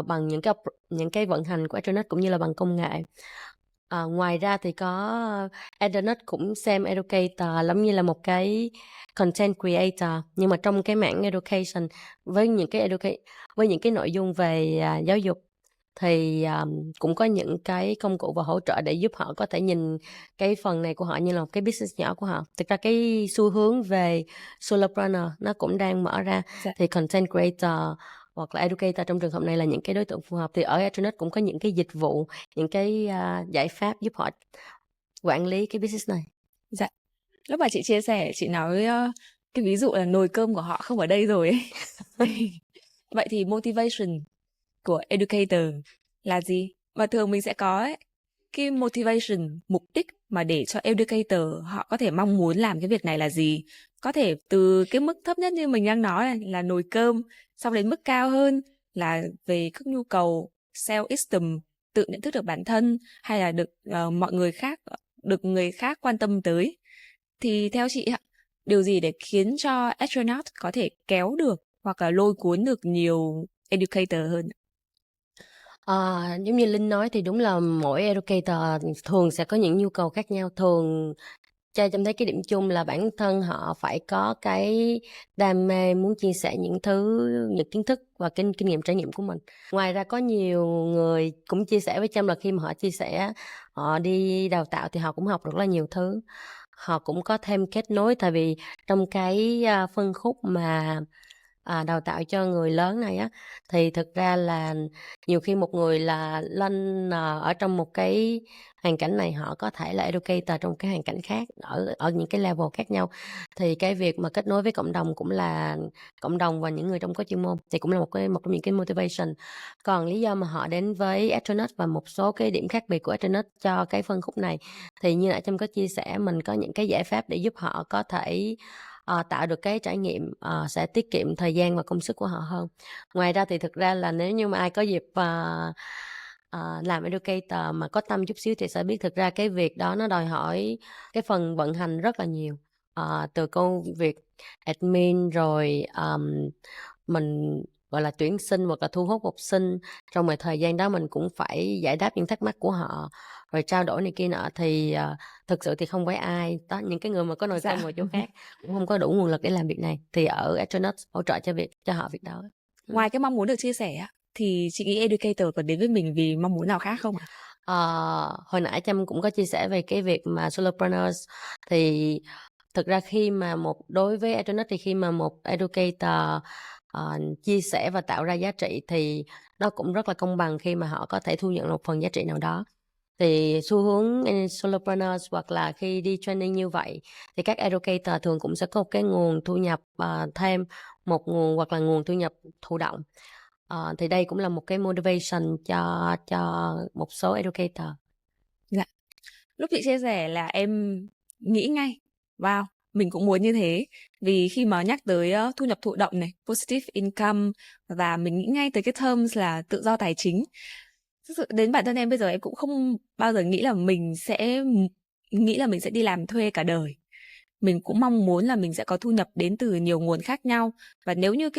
bằng những cái vận hành của Astronaut cũng như là bằng công nghệ. Ngoài ra thì có Astronaut cũng xem educator giống như là một cái content creator, nhưng mà trong cái mảng education, với những cái nội dung về giáo dục, thì cũng có những cái công cụ và hỗ trợ để giúp họ có thể nhìn cái phần này của họ như là một cái business nhỏ của họ. Thực ra cái xu hướng về solopreneur nó cũng đang mở ra. Dạ. Thì content creator hoặc là educator trong trường hợp này là những cái đối tượng phù hợp. Thì ở Astronaut cũng có những cái dịch vụ, những cái giải pháp giúp họ quản lý cái business này. Dạ. Lúc mà chị chia sẻ, chị nói cái ví dụ là nồi cơm của họ không ở đây rồi ấy. Vậy thì motivation của educator là gì? Và thường mình sẽ có ấy, cái motivation, mục đích mà để cho educator họ có thể mong muốn làm cái việc này là gì? Có thể từ cái mức thấp nhất như mình đang nói này, là nồi cơm, xong đến mức cao hơn là về các nhu cầu self-esteem, tự nhận thức được bản thân, hay là được mọi người khác, được người khác quan tâm tới. Thì theo chị ạ, điều gì để khiến cho Astronaut có thể kéo được hoặc là lôi cuốn được nhiều educator hơn? Giống như Linh nói thì đúng là mỗi educator thường sẽ có những nhu cầu khác nhau. Thường Trai Trâm thấy cái điểm chung là bản thân họ phải có cái đam mê muốn chia sẻ những kiến thức và kinh nghiệm trải nghiệm của mình. Ngoài ra có nhiều người cũng chia sẻ với Trâm là khi mà họ chia sẻ, họ đi đào tạo thì họ cũng học được rất là nhiều thứ. Họ cũng có thêm kết nối, tại vì trong cái phân khúc mà đào tạo cho người lớn này á, thì thực ra là nhiều khi một người là lên ở trong một cái hoàn cảnh này, họ có thể là educator trong một cái hoàn cảnh khác, ở những cái level khác nhau. Thì cái việc mà kết nối với cộng đồng cũng là cộng đồng và những người trong có chuyên môn thì cũng là một trong những cái motivation. Còn lý do mà họ đến với Astronaut và một số cái điểm khác biệt của Astronaut cho cái phân khúc này, thì như nãy Trâm có chia sẻ, mình có những cái giải pháp để giúp họ có thể tạo được cái trải nghiệm sẽ tiết kiệm thời gian và công sức của họ hơn. Ngoài ra thì thực ra là nếu như mà ai có dịp làm educator mà có tâm chút xíu thì sẽ biết thực ra cái việc đó nó đòi hỏi cái phần vận hành rất là nhiều, từ công việc admin, rồi mình gọi là tuyển sinh hoặc là thu hút học sinh. Trong một thời gian đó mình cũng phải giải đáp những thắc mắc của họ, rồi trao đổi này kia nọ. Thì thực sự thì không phải ai đó, những cái người mà có nồi cơm ở chỗ khác cũng không có đủ nguồn lực để làm việc này, thì ở Astronaut hỗ trợ cho họ việc đó. Ngoài cái mong muốn được chia sẻ thì chị nghĩ educator còn đến với mình vì mong muốn nào khác không ạ? Hồi nãy Trâm cũng có chia sẻ về cái việc mà solopreneurs, thì thực ra đối với Astronaut thì khi mà một educator chia sẻ và tạo ra giá trị thì nó cũng rất là công bằng khi mà họ có thể thu nhận một phần giá trị nào đó. Thì xu hướng solopreneurs hoặc là khi đi training như vậy thì các educator thường cũng sẽ có một cái nguồn thu nhập thêm, một nguồn hoặc là nguồn thu nhập thụ động. Thì đây cũng là một cái motivation cho một số educator. Dạ. Lúc chị chia sẻ là em nghĩ ngay, wow, mình cũng muốn như thế. Vì khi mà nhắc tới thu nhập thụ động này, positive income, và mình nghĩ ngay tới cái terms là tự do tài chính. Thực sự đến bản thân em bây giờ em cũng không bao giờ nghĩ là mình sẽ đi làm thuê cả đời. Mình cũng mong muốn là mình sẽ có thu nhập đến từ nhiều nguồn khác nhau. Và nếu như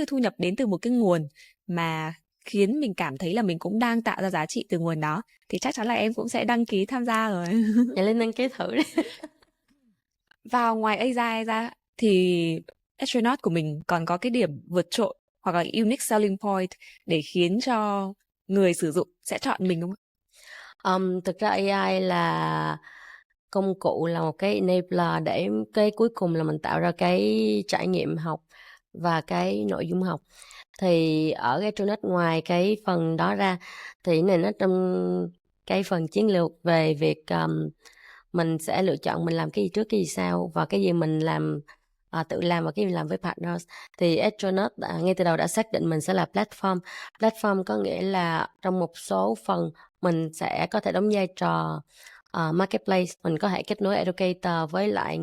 thu nhập đến từ một cái nguồn mà khiến mình cảm thấy là mình cũng đang tạo ra giá trị từ nguồn đó, thì chắc chắn là em cũng sẽ đăng ký tham gia rồi. Vậy lên đăng ký thử đi. Và ngoài AI ra thì Astronaut của mình còn có cái điểm vượt trội hoặc là unique selling point để khiến cho người sử dụng sẽ chọn mình không ạ? Thực ra AI là công cụ, là một cái enabler để cái cuối cùng là mình tạo ra cái trải nghiệm học và cái nội dung học. Thì ở Astronaut ngoài cái phần đó ra thì này nó trong cái phần chiến lược về việc mình sẽ lựa chọn mình làm cái gì trước cái gì sau, và cái gì mình làm tự làm và cái làm với partners. Thì Astronaut ngay từ đầu đã xác định mình sẽ là platform. Platform có nghĩa là trong một số phần mình sẽ có thể đóng vai trò marketplace, mình có thể kết nối educator với lại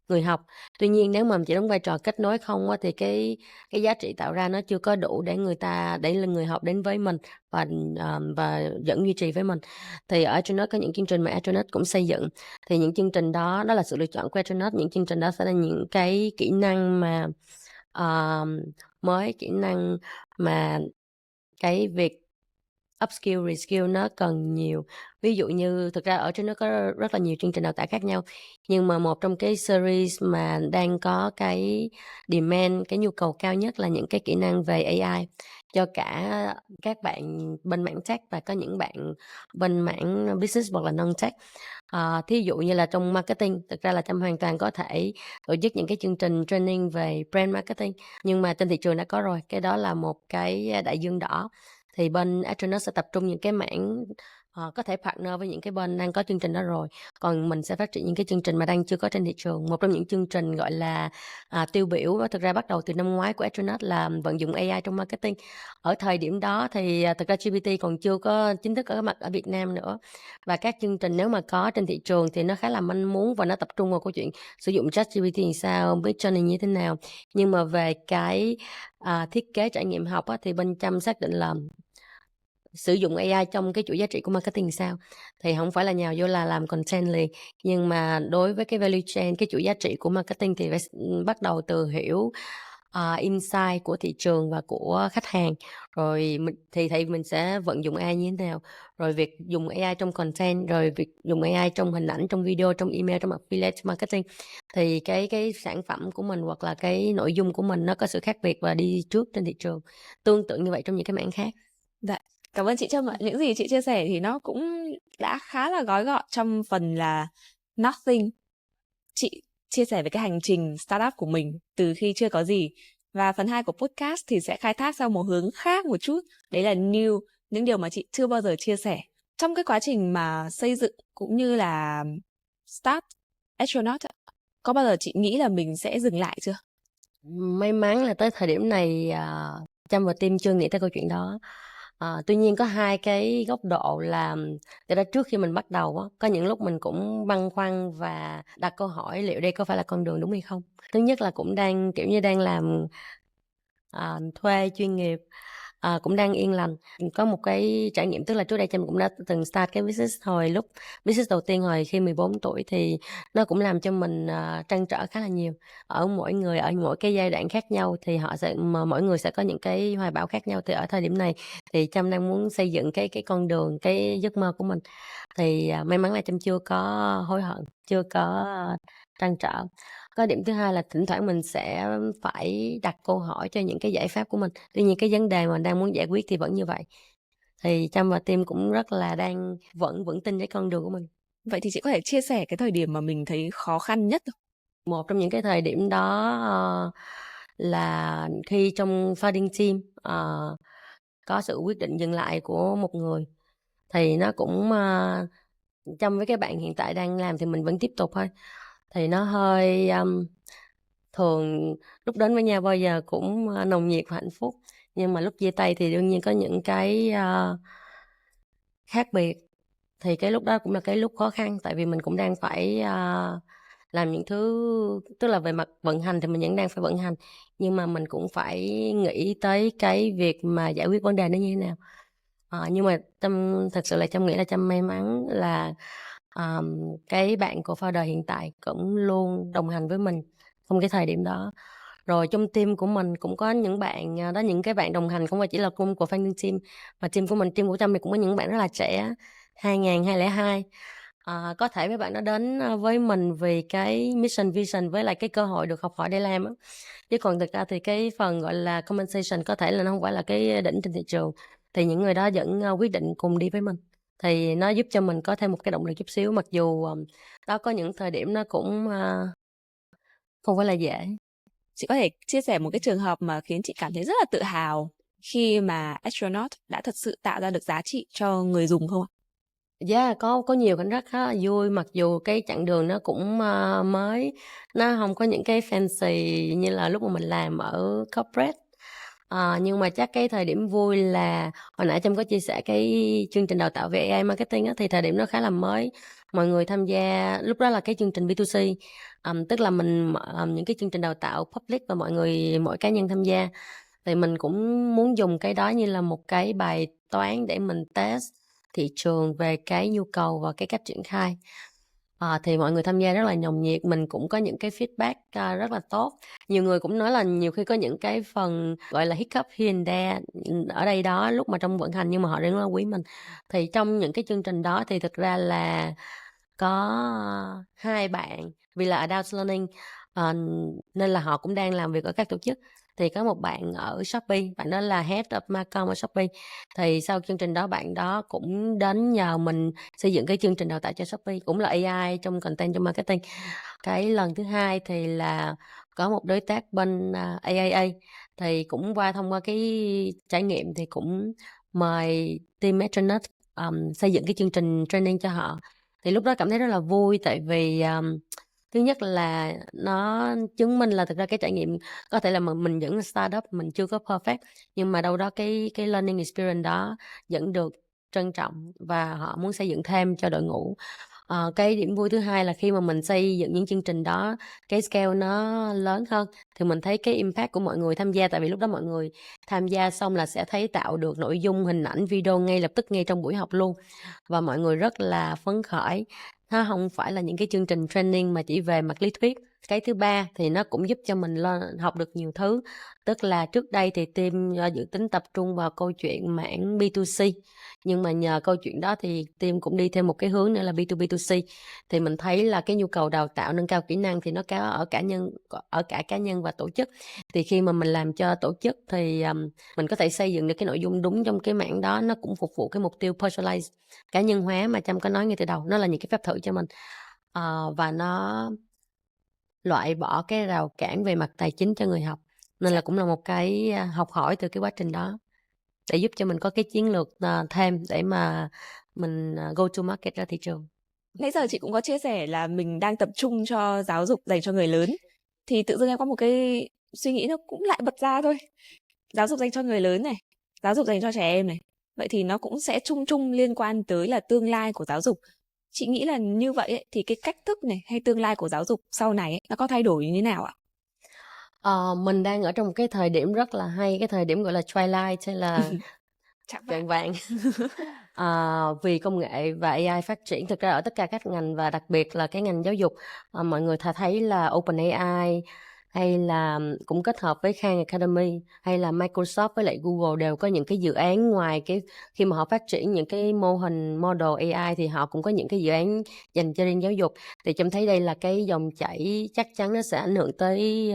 người học. Tuy nhiên nếu mà mình chỉ đóng vai trò kết nối không á, thì cái giá trị tạo ra nó chưa có đủ để người học đến với mình và vẫn duy trì với mình. Thì ở Astronaut có những chương trình mà Astronaut cũng xây dựng, thì những chương trình đó là sự lựa chọn của Astronaut. Những chương trình đó sẽ là những cái kỹ năng mà mới, kỹ năng mà cái việc upskill, reskill nó cần nhiều. Ví dụ như thực ra ở trên nó có rất là nhiều chương trình đào tạo khác nhau, nhưng mà một trong cái series mà đang có cái demand, cái nhu cầu cao nhất là những cái kỹ năng về AI cho cả các bạn bên mảng tech và có những bạn bên mảng business hoặc là non-tech. Thí dụ như là trong marketing, thực ra là Trâm hoàn toàn có thể tổ chức những cái chương trình training về brand marketing, nhưng mà trên thị trường đã có rồi, cái đó là một cái đại dương đỏ. Thì bên Astronaut sẽ tập trung những cái mảng có thể partner với những cái bên đang có chương trình đó rồi, còn mình sẽ phát triển những cái chương trình mà đang chưa có trên thị trường. Một trong những chương trình gọi là tiêu biểu đó, thực ra bắt đầu từ năm ngoái của Astronaut là vận dụng AI trong marketing. Ở thời điểm đó thì thực ra GPT còn chưa có chính thức có mặt ở Việt Nam nữa, và các chương trình nếu mà có trên thị trường thì nó khá là manh mún và nó tập trung vào câu chuyện sử dụng ChatGPT làm sao, Midjourney như thế nào. Nhưng mà về cái thiết kế trải nghiệm học á, thì bên Trâm xác định là sử dụng AI trong cái chuỗi giá trị của marketing sao, thì không phải là nhào vô là làm content liền, nhưng mà đối với cái value chain, cái chuỗi giá trị của marketing thì phải bắt đầu từ hiểu insight của thị trường và của khách hàng, rồi mình sẽ vận dụng AI như thế nào, rồi việc dùng AI trong content, rồi việc dùng AI trong hình ảnh, trong video, trong email, trong affiliate marketing, thì cái sản phẩm của mình hoặc là cái nội dung của mình nó có sự khác biệt và đi trước trên thị trường. Tương tự như vậy trong những cái mảng khác. Dạ, cảm ơn chị Trâm ạ. Những gì chị chia sẻ thì nó cũng đã khá là gói gọn trong phần là nothing. Chị chia sẻ về cái hành trình startup của mình từ khi chưa có gì. Và phần 2 của podcast thì sẽ khai thác theo một hướng khác một chút. Đấy là new, những điều mà chị chưa bao giờ chia sẻ. Trong cái quá trình mà xây dựng cũng như là start Astronaut, có bao giờ chị nghĩ là mình sẽ dừng lại chưa? May mắn là tới thời điểm này Trâm và team chưa nghĩ tới câu chuyện đó. Tuy nhiên có hai cái góc độ là thực ra trước khi mình bắt đầu á, có những lúc mình cũng băn khoăn và đặt câu hỏi liệu đây có phải là con đường đúng hay không. Thứ nhất là cũng đang kiểu như đang làm thuê chuyên nghiệp, cũng đang yên lành. Có một cái trải nghiệm, tức là trước đây Trâm cũng đã từng start cái business lúc business đầu tiên hồi khi 14 tuổi, thì nó cũng làm cho mình trăn trở khá là nhiều. Ở mỗi người ở mỗi cái giai đoạn khác nhau thì mỗi người sẽ có những cái hoài bão khác nhau. Thì ở thời điểm này thì Trâm đang muốn xây dựng cái con đường, cái giấc mơ của mình. Thì may mắn là Trâm chưa có hối hận, chưa có trăn trở. Có điểm thứ hai là thỉnh thoảng mình sẽ phải đặt câu hỏi cho những cái giải pháp của mình. Tuy nhiên cái vấn đề mà mình đang muốn giải quyết thì vẫn như vậy. Thì Trâm và team cũng rất là đang vững tin cái con đường của mình. Vậy thì chị có thể chia sẻ cái thời điểm mà mình thấy khó khăn nhất không? Một trong những cái thời điểm đó là khi trong founding team có sự quyết định dừng lại của một người. Thì nó cũng Trâm với các bạn hiện tại đang làm thì mình vẫn tiếp tục thôi. Thì nó hơi thường lúc đến với nhau bao giờ cũng nồng nhiệt và hạnh phúc, nhưng mà lúc chia tay thì đương nhiên có những cái khác biệt. Thì cái lúc đó cũng là cái lúc khó khăn, tại vì mình cũng đang phải làm những thứ, tức là về mặt vận hành thì mình vẫn đang phải vận hành, nhưng mà mình cũng phải nghĩ tới cái việc mà giải quyết vấn đề nó như thế nào. Nhưng mà thật sự là Trâm nghĩ là Trâm may mắn là cái bạn của founder hiện tại cũng luôn đồng hành với mình trong cái thời điểm đó. Rồi trong team của mình cũng có những bạn đó, những cái bạn đồng hành không phải chỉ là cùng của founding team, mà team của mình, team của Trâm thì cũng có những bạn rất là trẻ, 2002. Có thể mấy bạn đó đến với mình vì cái mission vision với lại cái cơ hội được học hỏi để làm á. Chứ còn thực ra thì cái phần gọi là compensation có thể là nó không phải là cái đỉnh trên thị trường, thì những người đó vẫn quyết định cùng đi với mình. Thì nó giúp cho mình có thêm một cái động lực chút xíu, mặc dù đó có những thời điểm nó cũng không phải là dễ. Chị có thể chia sẻ một cái trường hợp mà khiến chị cảm thấy rất là tự hào khi mà Astronaut đã thật sự tạo ra được giá trị cho người dùng không ạ? Yeah, có nhiều khoảnh khắc khá là vui, mặc dù cái chặng đường nó cũng mới, nó không có những cái fancy như là lúc mà mình làm ở corporate. Nhưng mà chắc cái thời điểm vui là hồi nãy Trâm có chia sẻ cái chương trình đào tạo về AI marketing á, thì thời điểm đó khá là mới, mọi người tham gia lúc đó là cái chương trình B2C, tức là mình những cái chương trình đào tạo public và mỗi cá nhân tham gia, thì mình cũng muốn dùng cái đó như là một cái bài toán để mình test thị trường về cái nhu cầu và cái cách triển khai. Thì mọi người tham gia rất là nồng nhiệt, mình cũng có những cái feedback rất là tốt. Nhiều người cũng nói là nhiều khi có những cái phần gọi là hiccup here and there ở đây đó lúc mà trong vận hành, nhưng mà họ rất là quý mình. Thì trong những cái chương trình đó thì thực ra là có hai bạn, vì là Adult Learning nên là họ cũng đang làm việc ở các tổ chức, thì có một bạn ở Shopee, bạn đó là Head of Marcom ở Shopee. Thì sau chương trình đó bạn đó cũng đến nhờ mình xây dựng cái chương trình đào tạo cho Shopee, cũng là AI trong content trong marketing. Cái lần thứ hai thì là có một đối tác bên AAA, thì cũng thông qua cái trải nghiệm thì cũng mời team Metronet xây dựng cái chương trình training cho họ. Thì lúc đó cảm thấy rất là vui, tại vì thứ nhất là nó chứng minh là thực ra cái trải nghiệm có thể là mình vẫn là startup, mình chưa có perfect, nhưng mà đâu đó cái learning experience đó vẫn được trân trọng và họ muốn xây dựng thêm cho đội ngũ. Cái điểm vui thứ hai là khi mà mình xây dựng những chương trình đó, cái scale nó lớn hơn, thì mình thấy cái impact của mọi người tham gia, tại vì lúc đó mọi người tham gia xong là sẽ thấy tạo được nội dung, hình ảnh, video ngay lập tức ngay trong buổi học luôn, và mọi người rất là phấn khởi. Nó không phải là những cái chương trình training mà chỉ về mặt lý thuyết. Cái thứ ba thì nó cũng giúp cho mình học được nhiều thứ, tức là trước đây thì team dự tính tập trung vào câu chuyện mảng B2C, nhưng mà nhờ câu chuyện đó thì team cũng đi thêm một cái hướng nữa là B2B2C. Thì mình thấy là cái nhu cầu đào tạo nâng cao kỹ năng thì nó có ở cả cá nhân và tổ chức. Thì khi mà mình làm cho tổ chức thì mình có thể xây dựng được cái nội dung đúng trong cái mảng đó, nó cũng phục vụ cái mục tiêu personalize, cá nhân hóa mà Trâm có nói ngay từ đầu. Nó là những cái phép thử cho mình, và nó loại bỏ cái rào cản về mặt tài chính cho người học, nên là cũng là một cái học hỏi từ cái quá trình đó để giúp cho mình có cái chiến lược thêm để mà mình go to market ra thị trường. Nãy giờ chị cũng có chia sẻ là mình đang tập trung cho giáo dục dành cho người lớn, thì tự dưng em có một cái suy nghĩ nó cũng lại bật ra thôi. Giáo dục dành cho người lớn này, giáo dục dành cho trẻ em này, vậy thì nó cũng sẽ chung chung liên quan tới là tương lai của giáo dục. Chị nghĩ là như vậy ấy, thì cái cách thức này hay tương lai của giáo dục sau này ấy, nó có thay đổi như thế nào ạ? Mình đang ở trong một cái thời điểm rất là hay, cái thời điểm gọi là twilight, hay là chạng vàng. Vì công nghệ và AI phát triển thực ra ở tất cả các ngành, và đặc biệt là cái ngành giáo dục, mọi người thấy là OpenAI hay là cũng kết hợp với Khan Academy hay là Microsoft với lại Google đều có những cái dự án, ngoài cái khi mà họ phát triển những cái mô hình model AI thì họ cũng có những cái dự án dành cho riêng giáo dục. Thì Trâm thấy đây là cái dòng chảy chắc chắn nó sẽ ảnh hưởng tới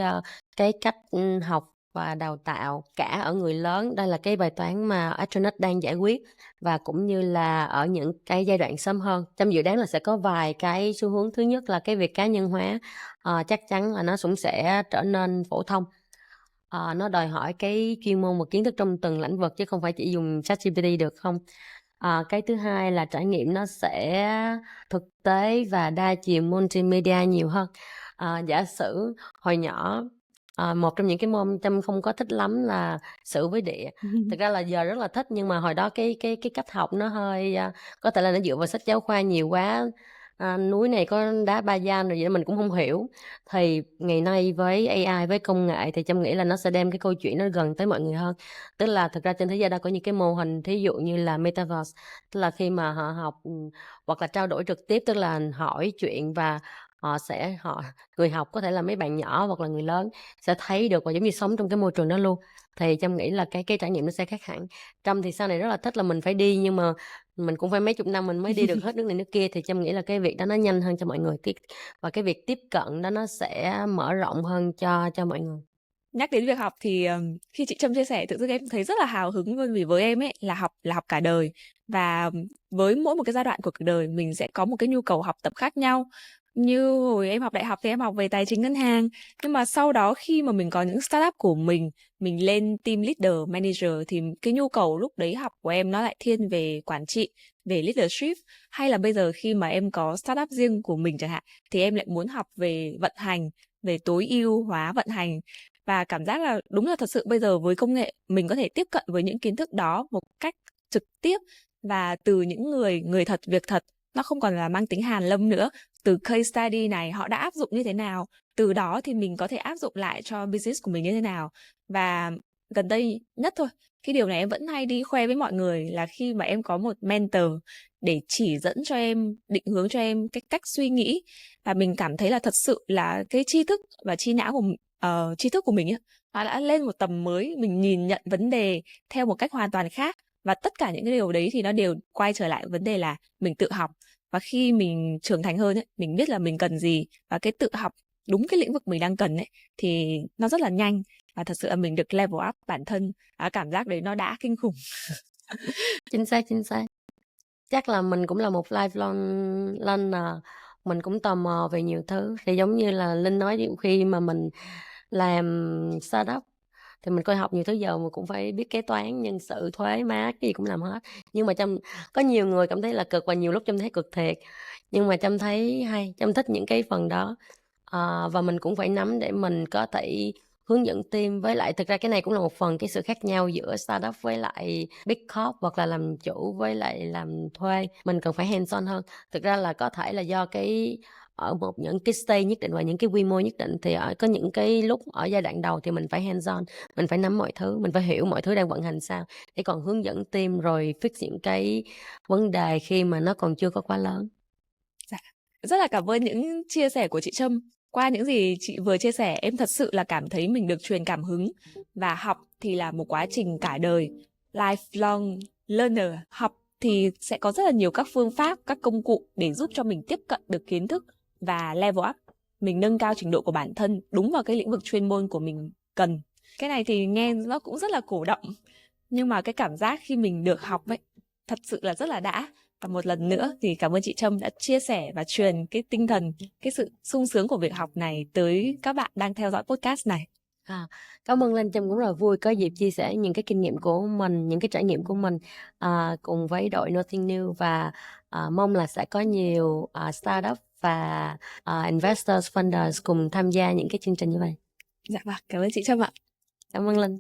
cái cách học và đào tạo cả ở người lớn. Đây là cái bài toán mà Astronaut đang giải quyết, và cũng như là ở những cái giai đoạn sớm hơn. Trong dự đoán là sẽ có vài cái xu hướng. Thứ nhất là cái việc cá nhân hóa, chắc chắn là nó cũng sẽ trở nên phổ thông. Nó đòi hỏi cái chuyên môn và kiến thức trong từng lĩnh vực, chứ không phải chỉ dùng ChatGPT được không. Cái thứ hai là trải nghiệm nó sẽ thực tế và đa chiều, multimedia nhiều hơn. Giả sử hồi nhỏ, một trong những cái môn Trâm không có thích lắm là sử với địa. Thực ra là giờ rất là thích, nhưng mà hồi đó cái cách học nó hơi có thể là nó dựa vào sách giáo khoa nhiều quá. Núi này có đá ba gian rồi vậy mình cũng không hiểu. Thì ngày nay với AI, với công nghệ thì Trâm nghĩ là nó sẽ đem cái câu chuyện nó gần tới mọi người hơn. Tức là thực ra trên thế giới đã có những cái mô hình, thí dụ như là Metaverse, tức là khi mà họ học hoặc là trao đổi trực tiếp, tức là hỏi chuyện và người học có thể là mấy bạn nhỏ hoặc là người lớn sẽ thấy được và giống như sống trong cái môi trường đó luôn. Thì Trâm nghĩ là cái trải nghiệm nó sẽ khác hẳn. Trâm thì sau này rất là thích là mình phải đi, nhưng mà mình cũng phải mấy chục năm mình mới đi được hết nước này nước kia. Thì Trâm nghĩ là cái việc đó nó nhanh hơn cho mọi người, và cái việc tiếp cận đó nó sẽ mở rộng hơn cho mọi người. Nhắc đến việc học thì khi chị Trâm chia sẻ, tự dưng em thấy rất là hào hứng luôn, vì với em ấy là học cả đời, và với mỗi một cái giai đoạn của cuộc đời mình sẽ có một cái nhu cầu học tập khác nhau. Như hồi em học đại học thì em học về tài chính ngân hàng. Nhưng mà sau đó khi mà mình có những startup của mình lên team leader, manager thì cái nhu cầu lúc đấy học của em nó lại thiên về quản trị, về leadership. Hay là bây giờ khi mà em có startup riêng của mình chẳng hạn thì em lại muốn học về vận hành, về tối ưu hóa vận hành. Và cảm giác là đúng là thật sự bây giờ với công nghệ mình có thể tiếp cận với những kiến thức đó một cách trực tiếp và từ những người thật việc thật, nó không còn là mang tính hàn lâm nữa. Từ case study này họ đã áp dụng như thế nào, từ đó thì mình có thể áp dụng lại cho business của mình như thế nào. Và gần đây nhất thôi, cái điều này em vẫn hay đi khoe với mọi người là khi mà em có một mentor để chỉ dẫn cho em, định hướng cho em cái cách suy nghĩ, và mình cảm thấy là thật sự là cái tri thức và trí não của tri thức của mình ấy, nó đã lên một tầm mới, mình nhìn nhận vấn đề theo một cách hoàn toàn khác. Và tất cả những cái điều đấy thì nó đều quay trở lại vấn đề là mình tự học. Và khi mình trưởng thành hơn ấy, mình biết là mình cần gì, và cái tự học đúng cái lĩnh vực mình đang cần ấy thì nó rất là nhanh, và thật sự là mình được level up bản thân. Cảm giác đấy nó đã kinh khủng. Chính xác. Chắc là mình cũng là một lifelong learner, mình cũng tò mò về nhiều thứ. Thì giống như là Linh nói, nhiều khi mà mình làm startup thì mình coi học nhiều thứ, giờ mà cũng phải biết kế toán, nhân sự, thuế má, cái gì cũng làm hết. Nhưng mà có nhiều người cảm thấy là cực, và nhiều lúc Trâm thấy cực thiệt, nhưng mà Trâm thấy hay, Trâm thích những cái phần đó. Và mình cũng phải nắm để mình có thể hướng dẫn team. Với lại thực ra cái này cũng là một phần cái sự khác nhau giữa startup với lại big corp, hoặc là làm chủ với lại làm thuê. Mình cần phải hands on hơn. Thực ra là có thể là do cái ở những cái stage nhất định và những cái quy mô nhất định, thì có những cái lúc ở giai đoạn đầu thì mình phải hands on, mình phải nắm mọi thứ, mình phải hiểu mọi thứ đang vận hành sao, để còn hướng dẫn team rồi fix những cái vấn đề khi mà nó còn chưa có quá lớn. Dạ. Rất là cảm ơn những chia sẻ của chị Trâm. Qua những gì chị vừa chia sẻ, em thật sự là cảm thấy mình được truyền cảm hứng. Và học thì là một quá trình cả đời. Lifelong learner. Học thì sẽ có rất là nhiều các phương pháp, các công cụ để giúp cho mình tiếp cận được kiến thức và level up. Mình nâng cao trình độ của bản thân đúng vào cái lĩnh vực chuyên môn của mình cần. Cái này thì nghe nó cũng rất là cổ động. Nhưng mà cái cảm giác khi mình được học ấy, thật sự là rất là đã. Và một lần nữa thì cảm ơn chị Trâm đã chia sẻ và truyền cái tinh thần, cái sự sung sướng của việc học này tới các bạn đang theo dõi podcast này. Cảm ơn Linh. Trâm cũng rất là vui có dịp chia sẻ những cái kinh nghiệm của mình, những cái trải nghiệm của mình cùng với đội Nothing New, và mong là sẽ có nhiều startup và investors, funders cùng tham gia những cái chương trình như vậy. Dạ vâng, cảm ơn chị Trâm ạ. Cảm ơn Linh.